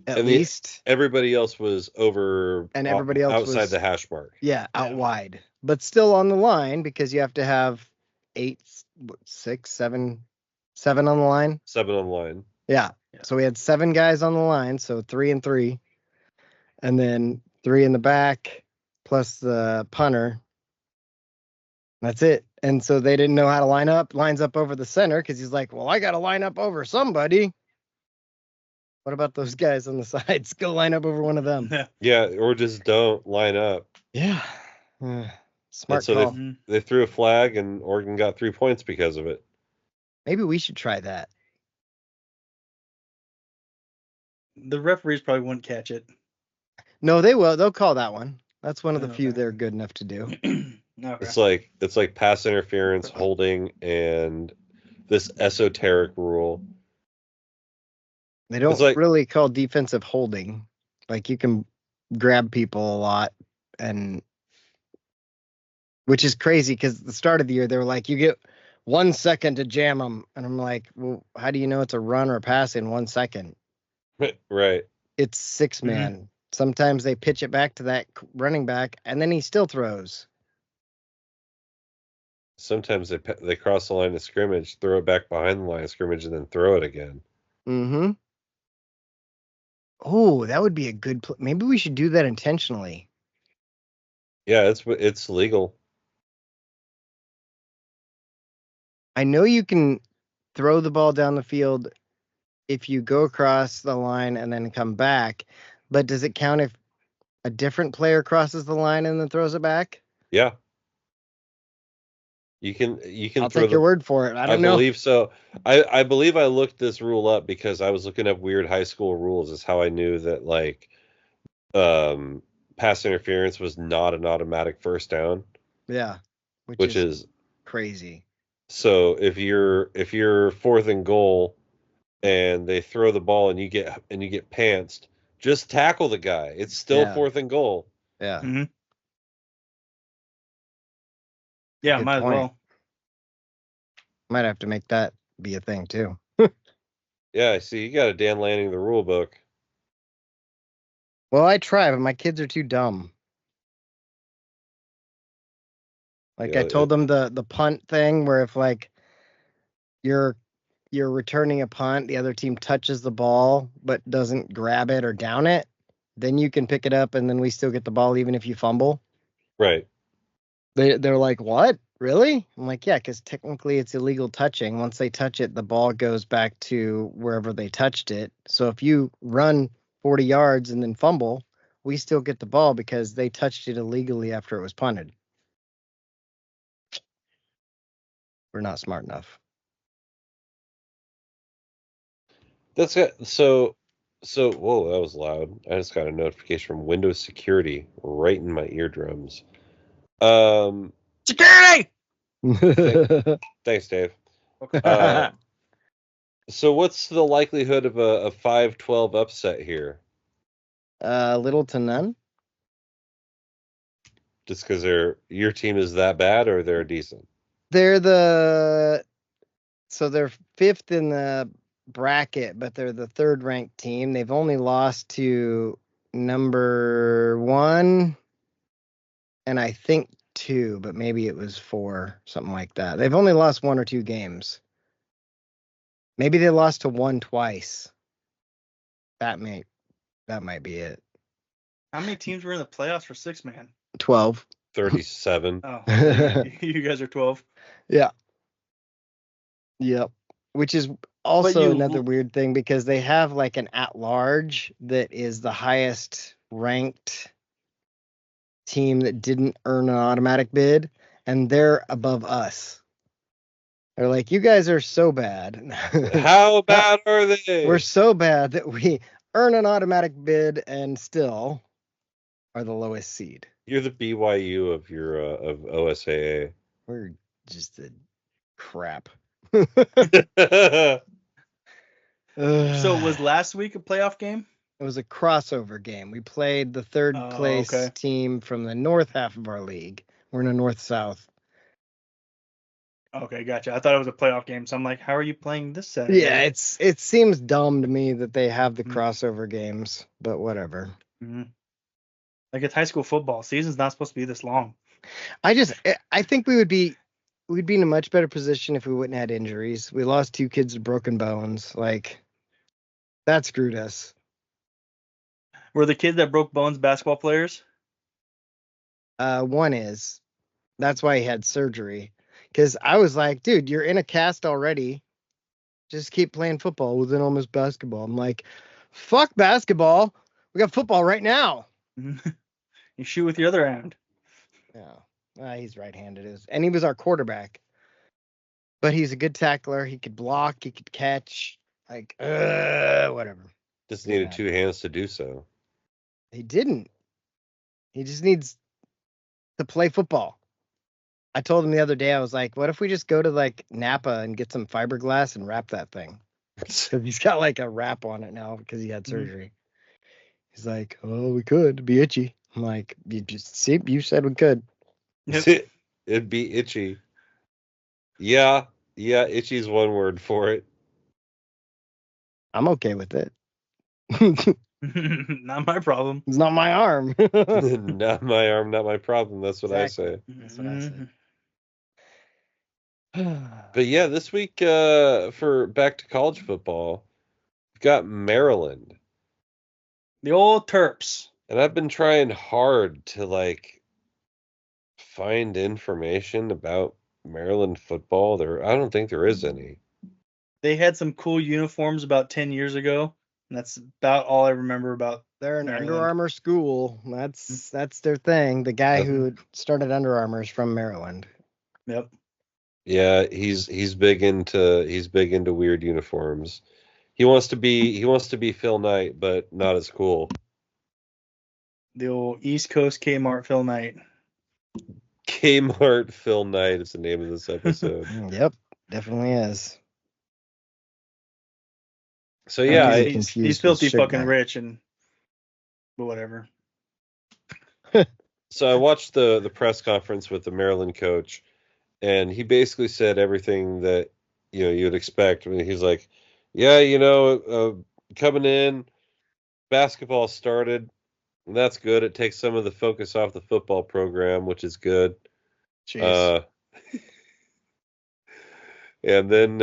at least. Everybody else was over, and everybody else outside was, the hash mark. Yeah, out wide, but still on the line because you have to have 7 on the line. 7 on the line. Yeah. So we had 7 guys on the line, so 3 and 3. And then 3 in the back, plus the punter. That's it. And so they didn't know how to line up. Lines up over the center because he's like, well, I got to line up over somebody. What about those guys on the sides? Go line up over one of them. Yeah, or just don't line up. Yeah. Smart call. They threw a flag, and Oregon got 3 points because of it. Maybe we should try that. The referees probably wouldn't catch it. No, they will. They'll call that one. That's one of the few they're good enough to do. Okay. It's like pass interference, holding, and this esoteric rule. They don't really call defensive holding. Like, you can grab people a lot, and which is crazy because at the start of the year they were like, you get 1 second to jam them, and I'm like, well, how do you know it's a run or a pass in 1 second? Right. It's 6-man. Sometimes they pitch it back to that running back, and then he still throws. Sometimes they cross the line of scrimmage, throw it back behind the line of scrimmage, and then throw it again. Mm-hmm. Oh, that would be a good maybe we should do that intentionally. Yeah, it's legal. I know you can throw the ball down the field if you go across the line and then come back, but does it count if a different player crosses the line and then throws it back? Yeah. You can I'll take your word for it. I believe so. I believe I looked this rule up because I was looking up weird high school rules. Is how I knew that pass interference was not an automatic first down. Yeah. Which is crazy. So if you're 4th and goal and they throw the ball and you get pantsed, just tackle the guy. It's still 4th and goal. Yeah. Mm-hmm. Yeah, might as well. Might have to make that be a thing too. Yeah, I see. You got a Dan Lanning the rule book. Well, I try, but my kids are too dumb. Like, I told them the punt thing, where if like you're returning a punt, the other team touches the ball but doesn't grab it or down it, then you can pick it up and then we still get the ball even if you fumble. Right. They're like, what? Really? I'm like, yeah, because technically it's illegal touching. Once they touch it, the ball goes back to wherever they touched it. So if you run 40 yards and then fumble, we still get the ball because they touched it illegally after it was punted. We're not smart enough. That's it. So, whoa, that was loud. I just got a notification from Windows Security right in my eardrums. Security! Thanks, Dave. Okay. So what's the likelihood of a 5-12 upset here? Little to none. Just because your team is that bad, or they're decent? They're 5th in the bracket, but they're the 3rd ranked team. They've only lost to number 1 and I think 2, but maybe it was 4, something like that. They've only lost 1 or 2 games. Maybe they lost to 1 twice. That might be it. How many teams were in the playoffs for 6-man? 12. 37. Oh, you guys are 12. Yeah. Yep. Which is also another weird thing because they have like an at-large that is the highest ranked team that didn't earn an automatic bid, and they're above us. They're like, you guys are so bad. How bad are they? We're so bad that we earn an automatic bid and still are the lowest seed. You're the BYU of your of OSAA. We're just a crap. So was last week a playoff game? It was a crossover game. We played the 3rd place team from the north half of our league. We're in a north-south. Okay, gotcha. I thought it was a playoff game, so I'm like, how are you playing this Saturday? Yeah, it seems dumb to me that they have the crossover games, but whatever. Mm-hmm. Like, it's high school football. Season's not supposed to be this long. I think we'd be in a much better position if we wouldn't have had injuries. We lost 2 kids with broken bones. Like, that screwed us. Were the kids that broke bones basketball players? One is. That's why he had surgery. Because I was like, dude, you're in a cast already. Just keep playing football. Well, then I'll miss basketball. I'm like, fuck basketball. We got football right now. You shoot with your other hand. Yeah. He's right-handed. And he was our quarterback. But he's a good tackler. He could block. He could catch. Like, whatever. Just needed 2 hands to do so. He didn't. He just needs to play football. I told him the other day, I was like, what if we just go to like Napa and get some fiberglass and wrap that thing? Because he's got like a wrap on it now because he had surgery. He's like, oh, we could. It'd be itchy. I'm like, you said we could. Yep. It'd be itchy. Yeah, itchy is one word for it. I'm okay with it. Not my problem. It's not my arm. Not my arm, not my problem. That's what exactly. I say. That's what I say. But yeah, this week for back to college football, we've got Maryland. The old Terps. And I've been trying hard to like find information about Maryland football. I don't think there is any. They had some cool uniforms about 10 years ago, and that's about all I remember about. They're an Under Armour school. That's their thing. The guy who started Under Armour is from Maryland. Yep. Yeah, he's big into weird uniforms. He wants to be Phil Knight, but not as cool. The old East Coast K-Mart Phil Knight. K-Mart Phil Knight is the name of this episode. Yep, definitely is. So yeah, he's filthy fucking rich and whatever. So I watched the press conference with the Maryland coach, and he basically said everything that you would expect. I mean, he's like, yeah, coming in, basketball started, and that's good. It takes some of the focus off the football program, which is good. Jeez. And then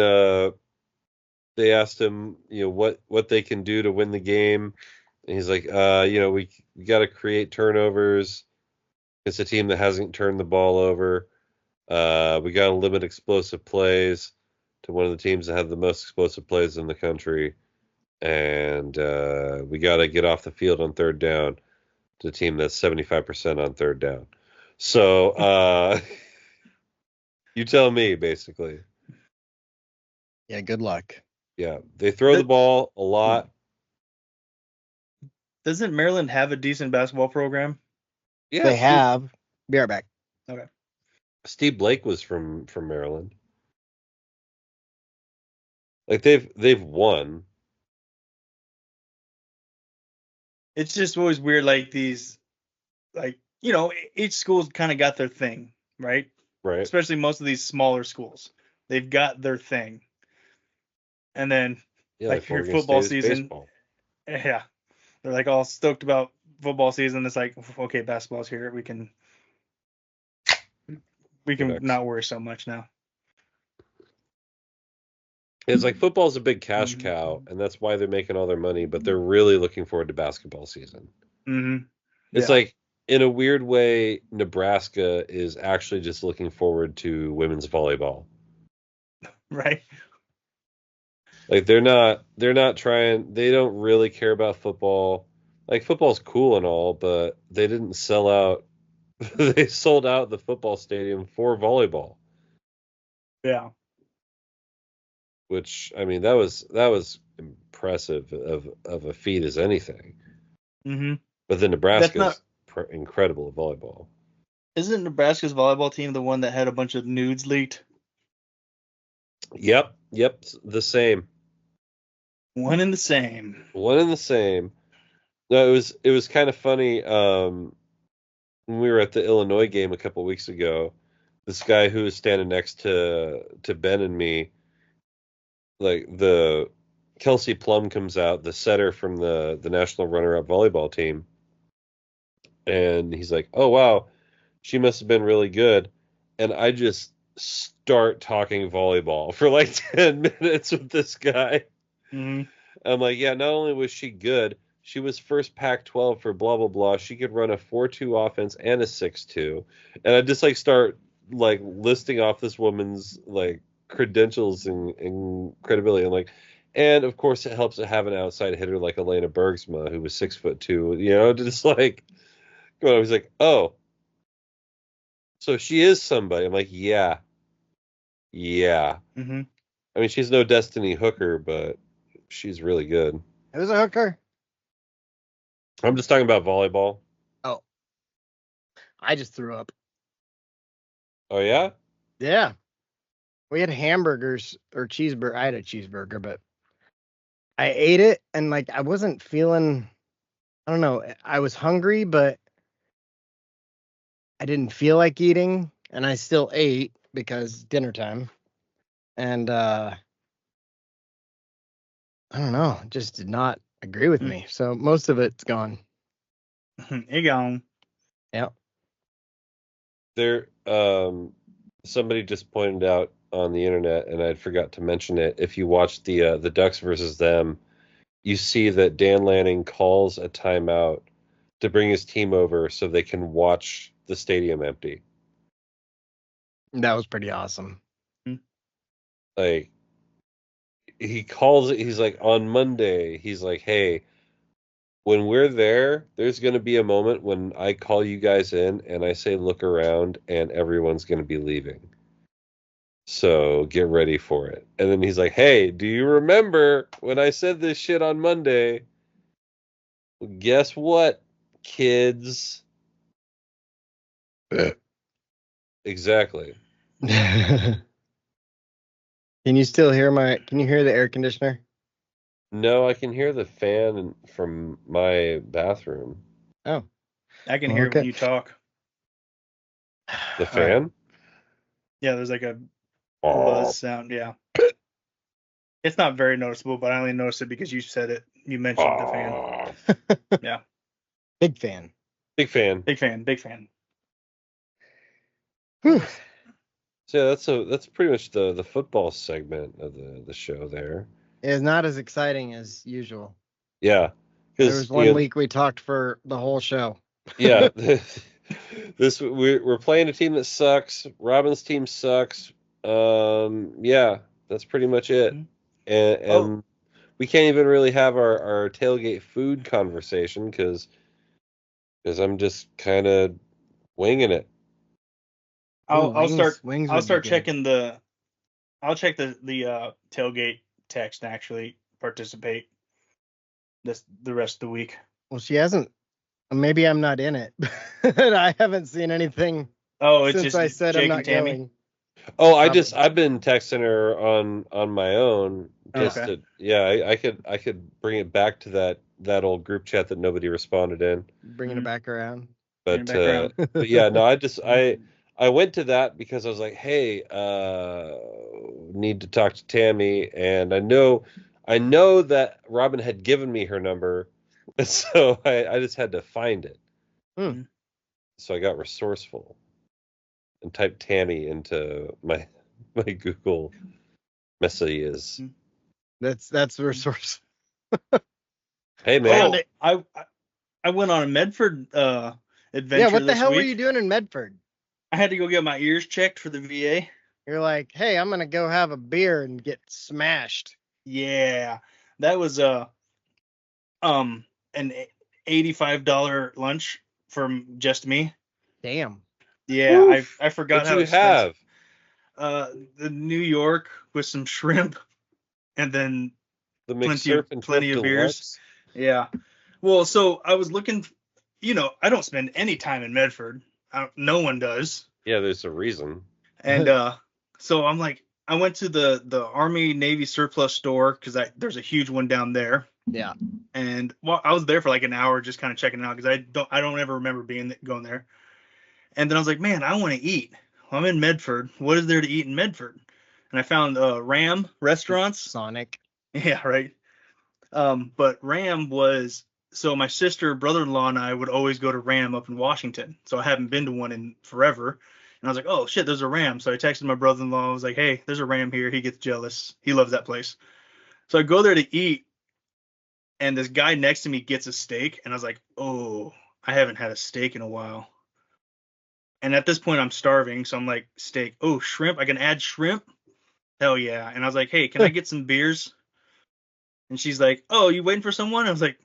they asked him, what they can do to win the game, and he's like, we got to create turnovers. It's a team that hasn't turned the ball over. We got to limit explosive plays to one of the teams that have the most explosive plays in the country. And we got to get off the field on third down to a team that's 75% on third down. So you tell me, basically. Yeah, good luck. Yeah, they throw the ball a lot. Doesn't Maryland have a decent basketball program? Yeah, they have. Be right back. Okay. Steve Blake was from Maryland. Like they've won. It's just always weird, like these, like each school's kind of got their thing, right? Right. Especially most of these smaller schools, they've got their thing. And then like your football season, baseball. Yeah, they're like all stoked about football season. It's like, okay, basketball's here. We can not worry so much now. It's like football's a big cash cow, and that's why they're making all their money, but they're really looking forward to basketball season. Mm-hmm. It's like, in a weird way, Nebraska is actually just looking forward to women's volleyball. Right. Like they're not trying, they don't really care about football. Like football's cool and all, but they didn't sell out. They sold out the football stadium for volleyball. Yeah. Which, I mean, that was impressive of a feat as anything. Mm-hmm. But then Nebraska's incredible at volleyball. Isn't Nebraska's volleyball team the one that had a bunch of nudes leaked? Yep, the same. One and the same. No, it was kind of funny. When we were at the Illinois game a couple weeks ago, this guy who was standing next to Ben and me, like the Kelsey Plum comes out, the setter from the national runner-up volleyball team, and he's like, "Oh wow, she must have been really good," and I just start talking volleyball for like 10 minutes with this guy. Mm-hmm. I'm like, yeah, not only was she good, she was first Pac-12 for blah blah blah. She could run a 4-2 offense and a 6-2, and I just like start like listing off this woman's like credentials and credibility. I'm like, and of course it helps to have an outside hitter like Elena Bergsma, who was 6'2", just like going. I was like, oh, so she is somebody. I'm like, yeah. Mm-hmm. I mean, she's no Destiny Hooker, but she's really good. Who's a hooker? I'm just talking about volleyball. Oh. I just threw up. Oh, yeah? Yeah. We had hamburgers or cheeseburger. I had a cheeseburger, but I ate it and like I wasn't feeling, I don't know. I was hungry, but I didn't feel like eating, and I still ate because dinner time. And I don't know, it just did not agree with me. So most of it's gone. It gone. Yeah. There, somebody just pointed out on the internet, and I forgot to mention it. If you watch the Ducks versus them, you see that Dan Lanning calls a timeout to bring his team over so they can watch the stadium empty. That was pretty awesome. Like, he calls it, he's like, on Monday, he's like, hey, when we're there, there's going to be a moment when I call you guys in and I say, look around, and everyone's going to be leaving. So get ready for it. And then he's like, hey, do you remember when I said this shit on Monday? Well, guess what, kids? Exactly. Can you still hear can you hear the air conditioner? No, I can hear the fan from my bathroom. Oh. I can hear it when you talk. The fan? Right. Yeah, there's like a buzz sound. Yeah. It's not very noticeable, but I only noticed it because you said it. You mentioned the fan. Yeah. Big fan. Big fan. Big fan. Big fan. Whew. So that's pretty much the football segment of the show there. It's not as exciting as usual. Yeah. There was one week we talked for the whole show. Yeah. We're playing a team that sucks. Robin's team sucks. Yeah, that's pretty much it. And we can't even really have our tailgate food conversation because I'm just kind of winging it. I'll start checking I'll check the tailgate text and actually participate the rest of the week. Well, she hasn't. Maybe I'm not in it. I haven't seen anything. It's since just I said Jake I'm not and Tammy. going. Oh, I've been texting her on my own. I could bring it back to that old group chat that nobody responded in. Bringing it back around. But yeah, no, I went to that because I was like, hey, need to talk to Tammy, and I know that Robin had given me her number, so I just had to find it. So I got resourceful and typed Tammy into my Google messages. That's resourceful. Hey man, I went on a Methford adventure. Yeah, what the hell week. were you doing in Methford? I had to go get my ears checked for the VA. You're like, hey, I'm gonna go have a beer and get smashed. Yeah, that was an $85 lunch from just me. Damn. Yeah, Oof. I forgot how you have. The New York with some shrimp, and then the plenty of beers. Yeah. Well, so I was looking. I don't spend any time in Methford. No one does. Yeah, there's a reason. And so I'm like, I went to the Army Navy surplus store because there's a huge one down there. Yeah. And I was there for like an hour just kind of checking it out because I don't ever remember going there. And then I was like, man, I want to eat. Well, I'm in Methford. What is there to eat in Methford? And I found Ram restaurants. Sonic. Yeah, right. But Ram was. So my sister, brother-in-law, and I would always go to Ram up in Washington. So I haven't been to one in forever. And I was like, oh, shit, there's a Ram. So I texted my brother-in-law. I was like, hey, there's a Ram here. He gets jealous. He loves that place. So I go there to eat. And this guy next to me gets a steak. And I was like, oh, I haven't had a steak in a while. And at this point, I'm starving. So I'm like, steak. Oh, shrimp. I can add shrimp? Hell yeah. And I was like, hey, can I get some beers? And she's like, oh, you waiting for someone? I was like,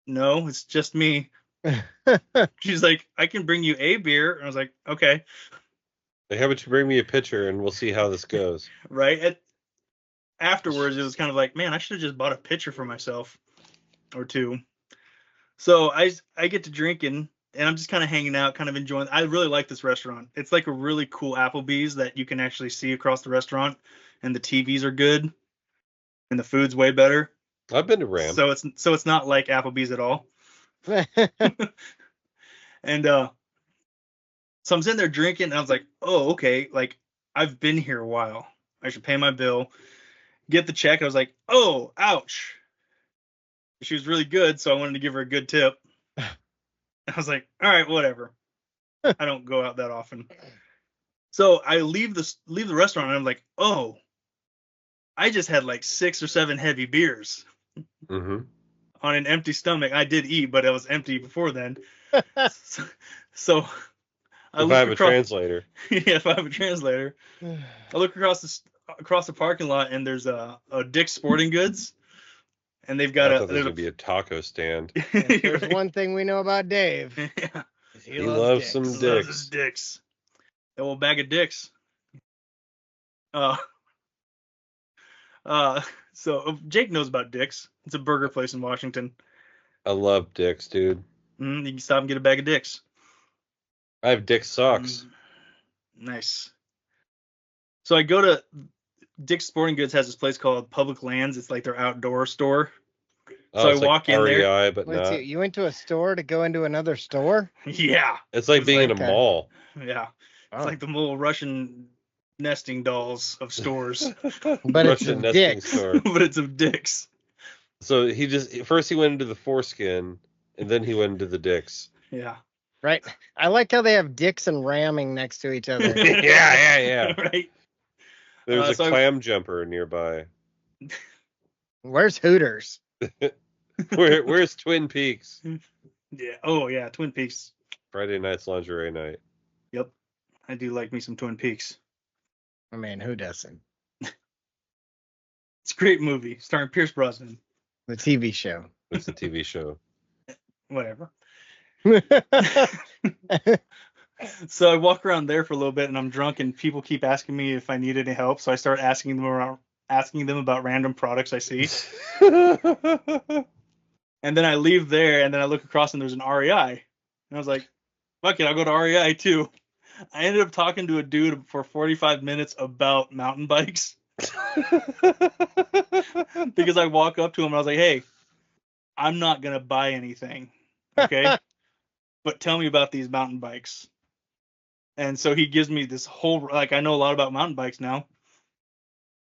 no, it's just me. She's like, I can bring you a beer. And I was like, okay. Like, how about you bring me a pitcher and we'll see how this goes. Right. Afterwards, it was kind of like, man, I should have just bought a pitcher for myself or two. So I get to drinking and I'm just kind of hanging out, kind of enjoying. I really like this restaurant. It's like a really cool Applebee's that you can actually see across the restaurant, and the TVs are good and the food's way better. I've been to Ram. So it's not like Applebee's at all. And so I'm sitting there drinking and I was like, oh, okay, like I've been here a while. I should pay my bill, get the check. I was like, oh, ouch. She was really good, so I wanted to give her a good tip. I was like, all right, whatever. I don't go out that often. So I leave the restaurant and I'm like, oh, I just had like 6 or 7 heavy beers. Mm-hmm. On an empty stomach. I did eat, but it was empty before then. So if I have a translator. Yeah, if I have a translator. I look across the parking lot and there's a Dick's Sporting Goods. And they've got there's going to be a taco stand. There's right. One thing we know about Dave. Yeah. He loves some dicks. Loves his dicks. A little bag of dicks. So Jake knows about Dick's. It's a burger place in Washington. I love Dick's, dude. You can stop and get a bag of Dick's. I have Dick's socks. Nice. So I go to Dick's Sporting Goods has this place called Public Lands. It's like their outdoor store. So I walk in REI, there. But not. You went to a store to go into another store? Yeah. It's like being in a mall. Yeah. It's like the little Russian nesting dolls of stores. But it's a Dick's store. But it's of Dick's. So he went into the foreskin, and then he went into the Dick's. Yeah. Right. I like how they have Dick's and ramming next to each other. Yeah. Right. There's a clam jumper nearby. Where's Hooters? Where's Twin Peaks? Yeah. Oh, yeah. Twin Peaks. Friday night's lingerie night. Yep. I do like me some Twin Peaks. I mean, who doesn't? It's a great movie starring Pierce Brosnan. The TV show. It's a TV show. Whatever. So I walk around there for a little bit, and I'm drunk, and people keep asking me if I need any help. So I start asking them about random products I see. And then I leave there, and then I look across, and there's an REI, and I was like, "Fuck it, I'll go to REI too." I ended up talking to a dude for 45 minutes about mountain bikes. Because I walk up to him and I was like, "Hey, I'm not gonna buy anything, okay? But tell me about these mountain bikes." And so he gives me this whole, I know a lot about mountain bikes now.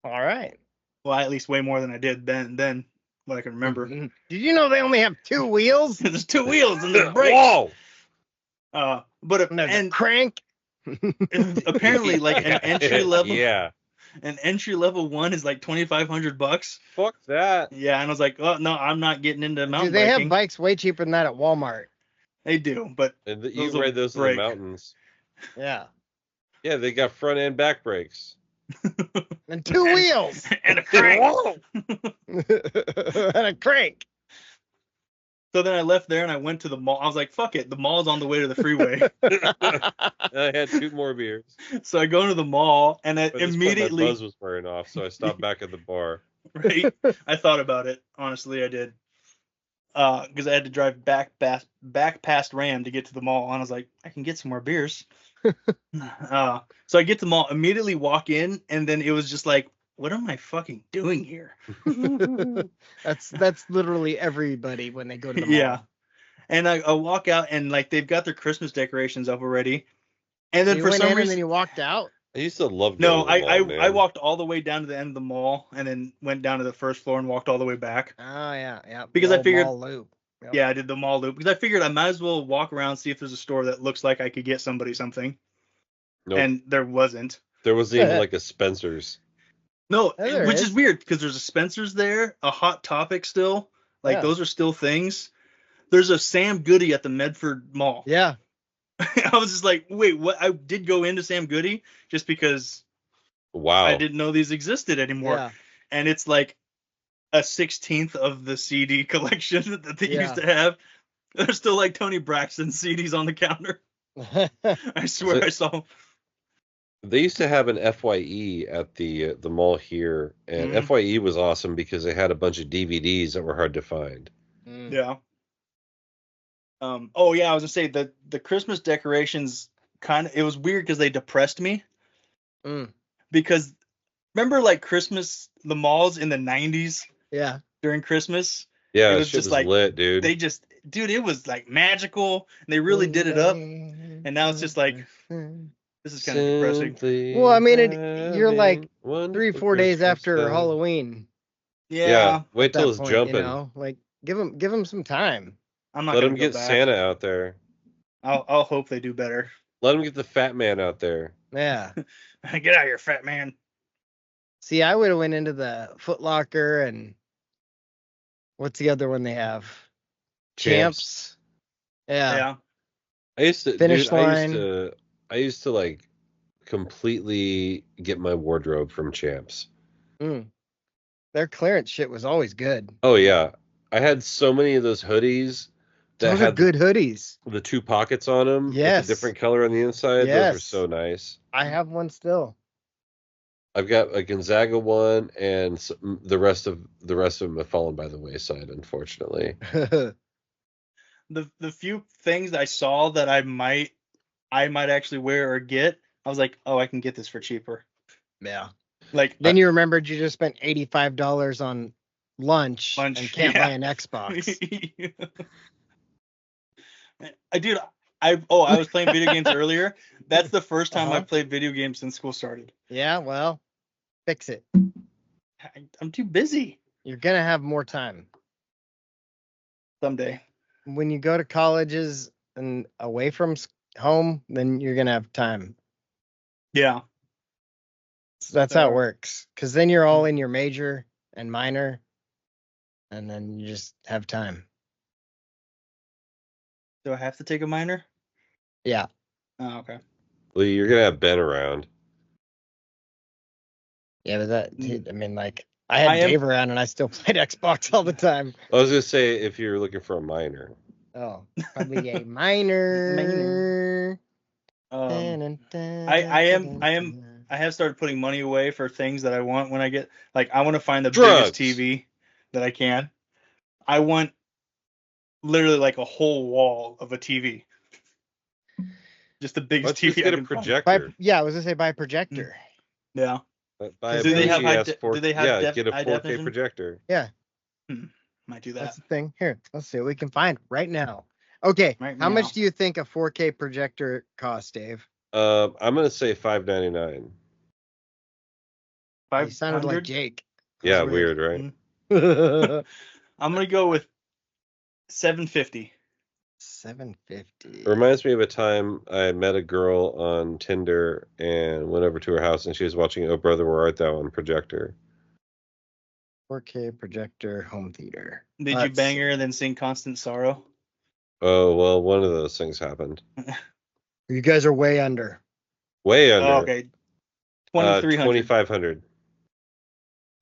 All right. Well, at least way more than I did then what I can remember. Did you know they only have 2 wheels? There's 2 wheels and there's brakes. Whoa! But and crank. Apparently, like an entry level. Yeah. An entry level one is like $2,500. Fuck that. Yeah, and I was like, "Oh no, I'm not getting into mountain biking." They have bikes way cheaper than that at Walmart. They do, but you ride those in the mountains. Yeah. Yeah, they got front and back brakes. And 2 wheels. And a crank. And a crank. So then I left there and I went to the mall. I was like, fuck it. The mall's on the way to the freeway. I had 2 more beers. So I go into the mall and immediately my buzz was wearing off, so I stopped back at the bar. Right? I thought about it. Honestly, I did. Because I had to drive back past Ram to get to the mall. And I was like, I can get some more beers. So I get to the mall, immediately walk in, and then it was just like, what am I fucking doing here? That's literally everybody when they go to the mall. Yeah. And I walk out, and like they've got their Christmas decorations up already. And then so for some reason, and then you walked out. I used to love. I walked all the way down to the end of the mall, and then went down to the first floor and walked all the way back. Oh yeah. Because I figured, mall loop. Yep. Yeah, I did the mall loop because I figured I might as well walk around, see if there's a store that looks like I could get somebody something. Nope. And there wasn't. There wasn't even like a Spencer's. No, which is weird because there's a Spencer's there, a Hot Topic still. Like those are still things. There's a Sam Goody at the Methford Mall. Yeah. I was just like, wait, what? I did go into Sam Goody just because I didn't know these existed anymore. Yeah. And it's like a 16th of the CD collection that they used to have. There's still like Tony Braxton CDs on the counter. I swear I saw them. They used to have an FYE at the mall here, and FYE was awesome because they had a bunch of DVDs that were hard to find. Yeah. Oh yeah, I was gonna say the Christmas decorations it was weird because they depressed me. Because remember like Christmas, the malls in the 90s? Yeah. During Christmas? Yeah, it was just like lit, dude. Dude, it was like magical, and they really did it up. And now it's just like, this is kind of depressing. Well, I mean, you're like 3-4 days after Halloween. Yeah. Wait till it's jumping. You know, like give them some time. I'm not. Let them get Santa out there. I'll hope they do better. Let them get the fat man out there. Yeah. Get out of here, fat man. See, I would have went into the Foot Locker and what's the other one they have? Champs. Yeah. I used to Finish Line. I used to like completely get my wardrobe from Champs. Their clearance shit was always good. Oh yeah. I had so many of those hoodies that had good hoodies. The 2 pockets on them. Yes. With a different color on the inside. Yes. Those were so nice. I have one still. I've got a Gonzaga one, and the rest of them have fallen by the wayside, unfortunately. The few things that I saw that I might actually wear or get, I was like, oh, I can get this for cheaper. Yeah. Like then you remembered you just spent $85 on lunch and can't buy an Xbox. Dude, I was playing video games earlier. That's the first time I've played video games since school started. Yeah, well, fix it. I'm too busy. You're gonna have more time someday. When you go to colleges and away from home, then you're gonna have time. Yeah. So that's how it works. Because then you're all in your major and minor, and then you just have time. Do I have to take a minor? Yeah. Oh, okay. Well, you're gonna have Ben around. Yeah, but that, I mean, like, I had Dave around and I still played Xbox all the time. I was gonna say if you're looking for a minor. Oh, probably a minor. I have started putting money away for things that I want when I get, like, I want to find the biggest TV that I can. I want literally like a whole wall of a TV. Just the biggest TV. Let's just get a projector. I was gonna say buy a projector. Yeah. Do they have get a 4K projector. Yeah. Might do that. That's the thing. Here, let's see what we can find right now. Okay, how much do you think a 4K projector costs, Dave? I'm gonna say $5.99. You sounded like Jake. Yeah, weird, right? I'm gonna go with $7.50. $7.50. It reminds me of a time I met a girl on Tinder and went over to her house and she was watching Oh Brother Where Art Thou on projector. 4K projector home theater. Did you bang her and then sing Constant Sorrow? Oh, well, one of those things happened. You guys are way under. Way under. Oh, okay. 2,500.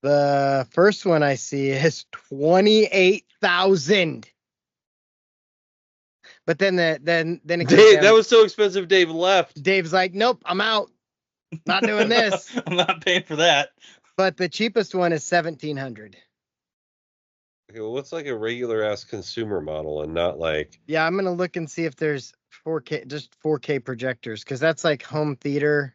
The first one I see is 28,000. But then it Dave, that was so expensive. Dave left. Dave's like, nope, I'm out. Not doing this. I'm not paying for that. But the cheapest one is 1,700. Okay, well, what's like a regular ass consumer model and not like? Yeah, I'm gonna look and see if there's 4K, just 4K projectors, because that's like home theater.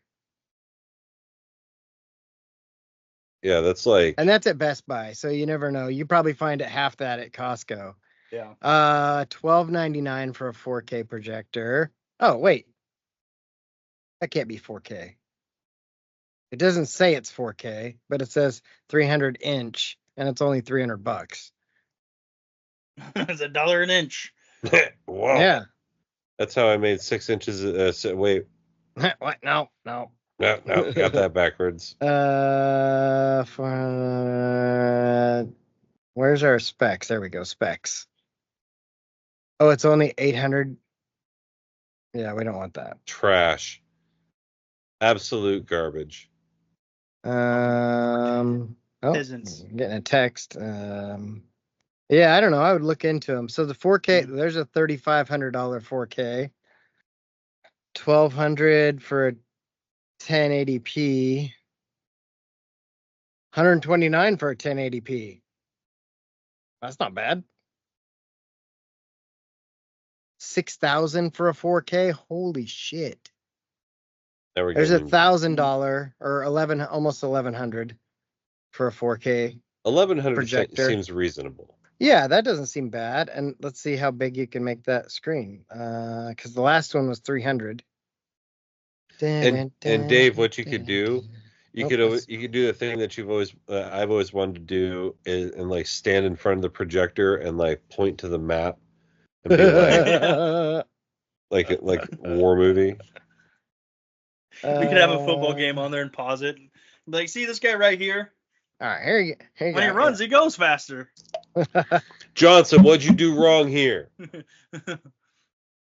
Yeah, that's like. And that's at Best Buy, so you never know. You probably find it half that at Costco. Yeah. $12.99 for a 4K projector. Oh wait, that can't be 4K. It doesn't say it's 4K, but it says 300 inch, and it's only $300. It's $1 an inch. Wow. Yeah. That's how I made 6 inches. Wait. What? No. No, got that backwards. Where's our specs? There we go. Specs. Oh, it's only 800. Yeah, we don't want that. Trash. Absolute garbage. Peasants. Getting a text. Yeah, I don't know. I would look into them. So the 4K, there's a $3,500 4K. $1,200 for a 1080p. $129 for a 1080p. That's not bad. $6,000 for a 4K. Holy shit. There's $1,000 or almost $1,100 for a 4K. $1,100 seems reasonable. Yeah, that doesn't seem bad. And let's see how big you can make that screen. Because the last one was 300. And Dave, what you could do, you could do the thing that I've always wanted to do and like stand in front of the projector and like point to the map and be like like war movie. We could have a football game on there and pause it. Like, see this guy right here? All right, here you go. When he runs, he goes faster. Johnson, what'd you do wrong here?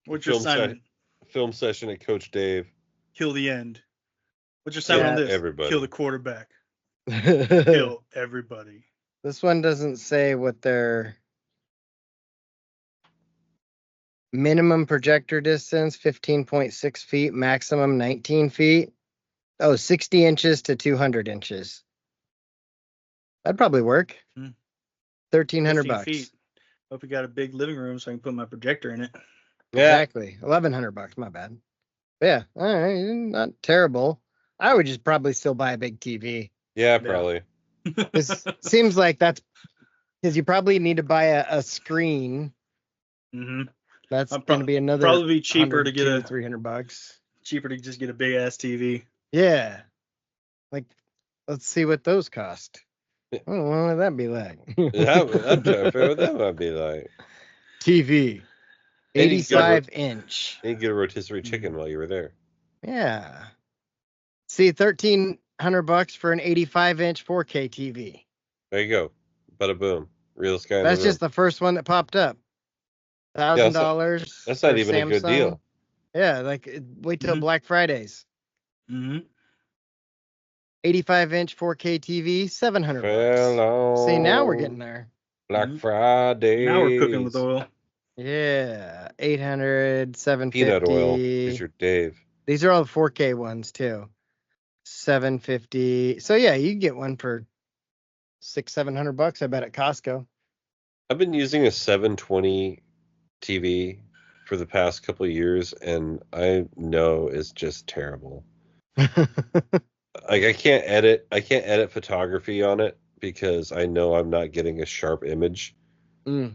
What's your assignment? Film session at Coach Dave. Kill the end. What's your assignment on this? Everybody. Kill the quarterback. Kill everybody. This one doesn't say what their minimum projector distance, 15.6 feet, maximum 19 feet. Oh, 60 inches to 200 inches. That'd probably work. $1,300. Feet. Hope you got a big living room so I can put my projector in it. Yeah. Exactly. $1,100. My bad. But yeah, all right, not terrible. I would just probably still buy a big TV. Yeah, probably. It seems like that's because you probably need to buy a screen. Mm-hmm. That's going to be another probably be cheaper to get $300. Cheaper to just get a big ass TV. Yeah. Like, let's see what those cost. Oh, what would that be like? I'm trying to figure out what that might be like. TV. 85-inch. You get a rotisserie chicken while you were there. Yeah. See, $1,300 for an 85-inch 4K TV. There you go. Bada boom. Realest guy in That's the room. just the first one that popped up. $1,000. That's not even a good deal. Yeah, like wait till Black Fridays. Mm-hmm. 85-inch 4K TV, $700. See, now we're getting there. Black Friday. Now we're cooking with oil. Yeah, 800, 750. Peanut oil. Is your Dave. These are all the 4K ones too. 750. So yeah, you can get one for $600-700, I bet, at Costco. I've been using a 720 TV for the past couple of years, and I know it's just terrible. Like I can't edit photography on it because I know I'm not getting a sharp image. Hey,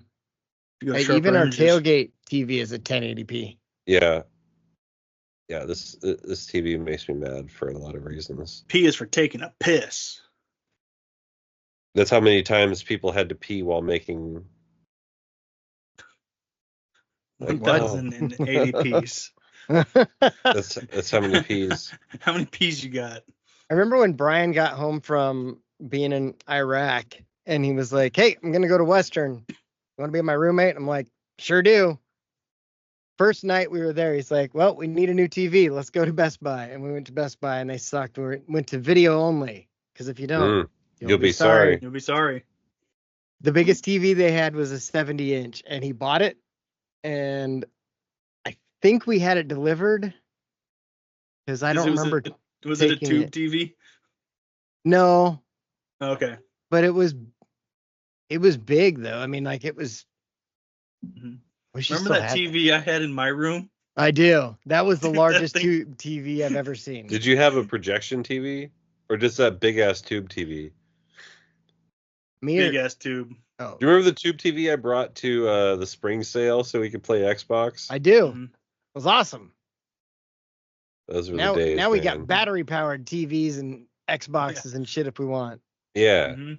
even our tailgate TV is a 1080p. Yeah. Yeah, this TV makes me mad for a lot of reasons. P is for taking a piss. That's how many times people had to pee while making 1,080 P's. That's how many P's. How many P's you got? I remember when Brian got home from being in Iraq and he was like, "Hey, I'm gonna go to Western. You want to be my roommate?" I'm like, "Sure do." First night we were there, he's like, "Well, we need a new TV. Let's go to Best Buy." And we went to Best Buy and they sucked. We went to video only because if you don't, you'll be sorry. You'll be sorry. The biggest TV they had was a 70-inch, and he bought it, and I think we had it delivered because I don't remember. Was it a tube TV? No. Okay. But it was big though. I mean, like it was. Mm-hmm. Remember that TV I had in my room? I do. That was the largest tube TV I've ever seen. Did you have a projection TV or just that big ass tube TV? Big ass tube. Oh. Do you remember the tube TV I brought to the spring sale so we could play Xbox? I do. Mm-hmm. It was awesome. Those were the days. Now we got battery powered TVs and Xboxes and shit if we want. Yeah. Mm-hmm.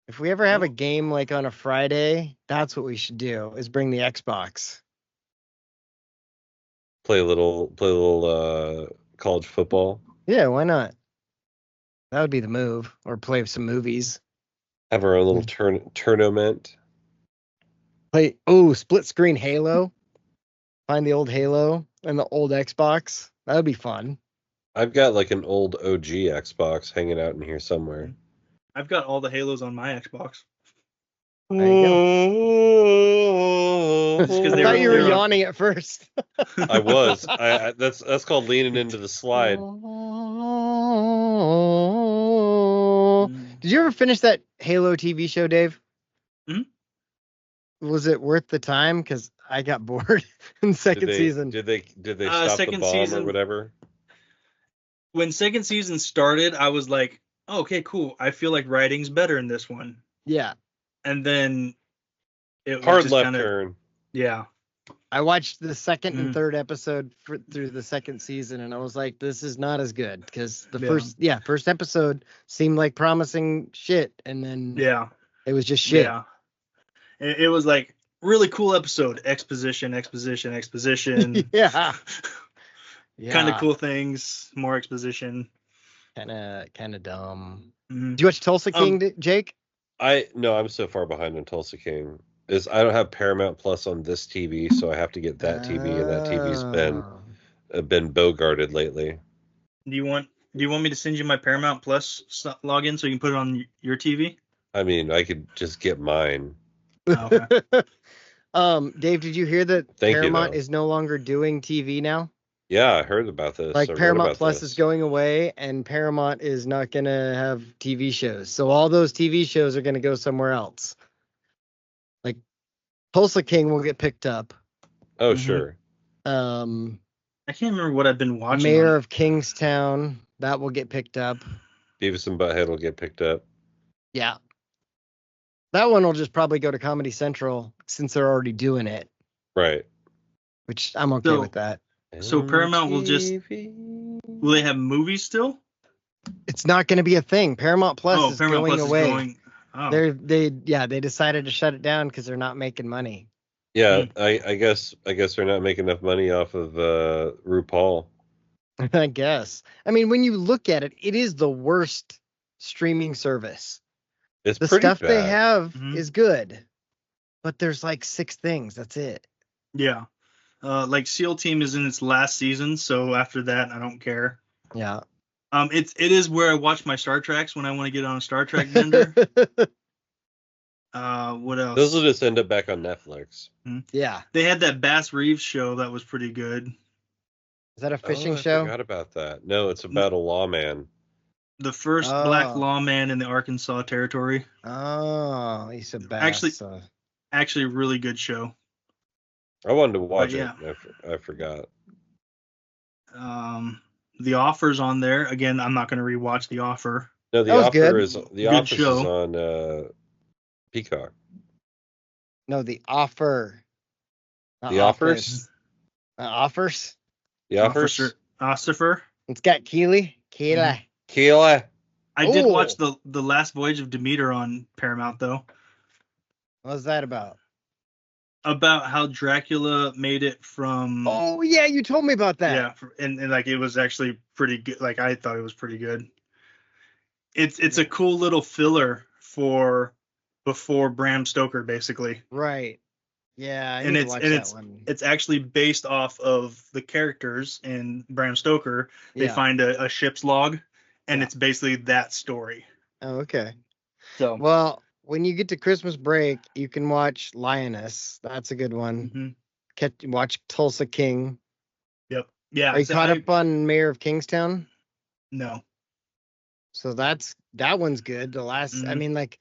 If we ever have a game like on a Friday, that's what we should do, is bring the Xbox. Play a little college football. Yeah, why not? That would be the move. Or play some movies. Have our own little tournament. Play split screen Halo. Find the old Halo and the old Xbox. That would be fun. I've got like an old OG Xbox hanging out in here somewhere. I've got all the Halos on my Xbox. There you go. I thought you were yawning at first. I was. That's called leaning into the slide. Did you ever finish that Halo TV show, Dave? Mm-hmm. Was it worth the time? Because I got bored in second season. Did they stop the bomb or whatever? When second season started, I was like, oh, okay, cool. I feel like writing's better in this one. Yeah. And then it hard was left turn. Yeah. I watched the second and third episode through the second season, and I was like, this is not as good because the first episode seemed like promising shit, and then it was just shit. Yeah. It was like really cool episode. Exposition. Yeah. Kind of cool things. More exposition. Kind of dumb. Mm-hmm. Did you watch Tulsa King, Jake? I'm so far behind on Tulsa King. I don't have Paramount Plus on this TV, so I have to get that TV, and that TV's been bogarted lately. Do you want me to send you my Paramount Plus login so you can put it on your TV? I mean, I could just get mine. Oh, okay. Dave, did you hear that Paramount is no longer doing TV now? Yeah, I heard about this. Like Paramount Plus is going away, and Paramount is not going to have TV shows. So all those TV shows are going to go somewhere else. Like Tulsa King will get picked up. Oh, sure. I can't remember what I've been watching. Mayor of Kingstown. That will get picked up. Beavis and Butthead will get picked up. Yeah. That one will just probably go to Comedy Central since they're already doing it. Right. Which I'm okay with that. So Paramount will will they have movies still? It's not going to be a thing. Paramount Plus is Paramount going Plus away. Is going, oh. They decided to shut it down because they're not making money. Yeah, I guess they're not making enough money off of RuPaul. I guess. I mean, when you look at it, it is the worst streaming service. It's the pretty stuff bad. they have is good, but there's like 6 things. That's it. Yeah. Like SEAL Team is in its last season, so after that, I don't care. Yeah. It is where I watch my Star Treks when I want to get on a Star Trek bender. What else? Those will just end up back on Netflix. Yeah. They had that Bass Reeves show that was pretty good. Is that a fishing show? I forgot about that. No, it's about a lawman. The first black lawman in the Arkansas territory. Oh, he's a Bass. Actually, really good show. I wanted to watch it. I forgot. The Offer's on there. Again, I'm not going to rewatch The Offer. No, The Offer is on Peacock. No, The Offer. The Offers? Offers? The Offers? Ossifer. It's got Keely. Keely. I did watch the Last Voyage of Demeter on Paramount, though. What was that about? About how Dracula made it from... Oh, yeah, you told me about that. Yeah, and like it was actually pretty good. Like I thought it was pretty good. It's a cool little filler for before Bram Stoker, basically. Right. Yeah, it's actually based off of the characters in Bram Stoker. They find a ship's log, and it's basically that story. Oh, okay. So well, when you get to Christmas break, you can watch Lioness. That's a good one. Watch Tulsa King. Yep. Yeah. Are you caught up on Mayor of Kingstown? No. So that one's good. The last, I mean, like,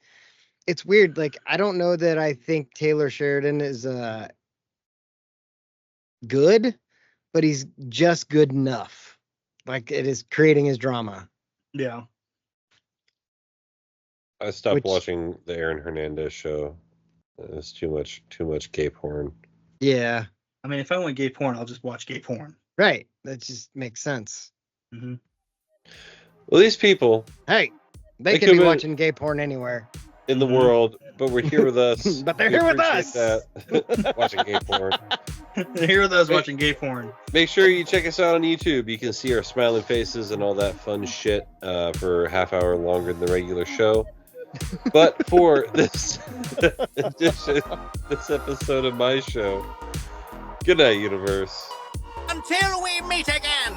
it's weird. Like, I don't know that I think Taylor Sheridan is good, but he's just good enough. Like, it is creating his drama. Yeah. I stopped watching the Aaron Hernandez show. It's too much gay porn. Yeah. I mean, if I want gay porn, I'll just watch gay porn. Right. That just makes sense. Well, these people. Hey, they could be watching gay porn anywhere in the world, but we're here with us. But they're here with us. Watching gay porn. They're here with us watching gay porn. Make sure you check us out on YouTube. You can see our smiling faces and all that fun shit for a half hour longer than the regular show. But for this episode of my show, good night, universe. Until we meet again.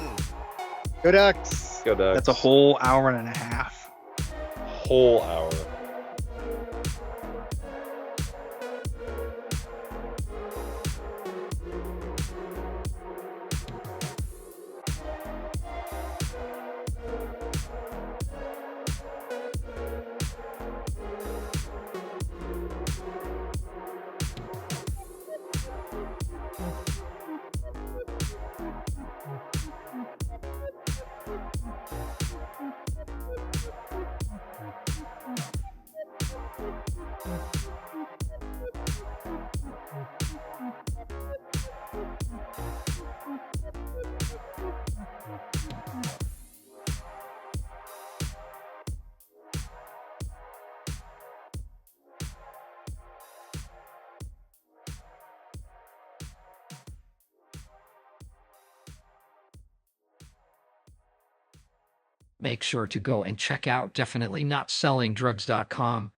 Go Ducks. Go Ducks. That's a whole hour and a half. Whole hour. Make sure to go and check out definitelynotsellingdrugs.com.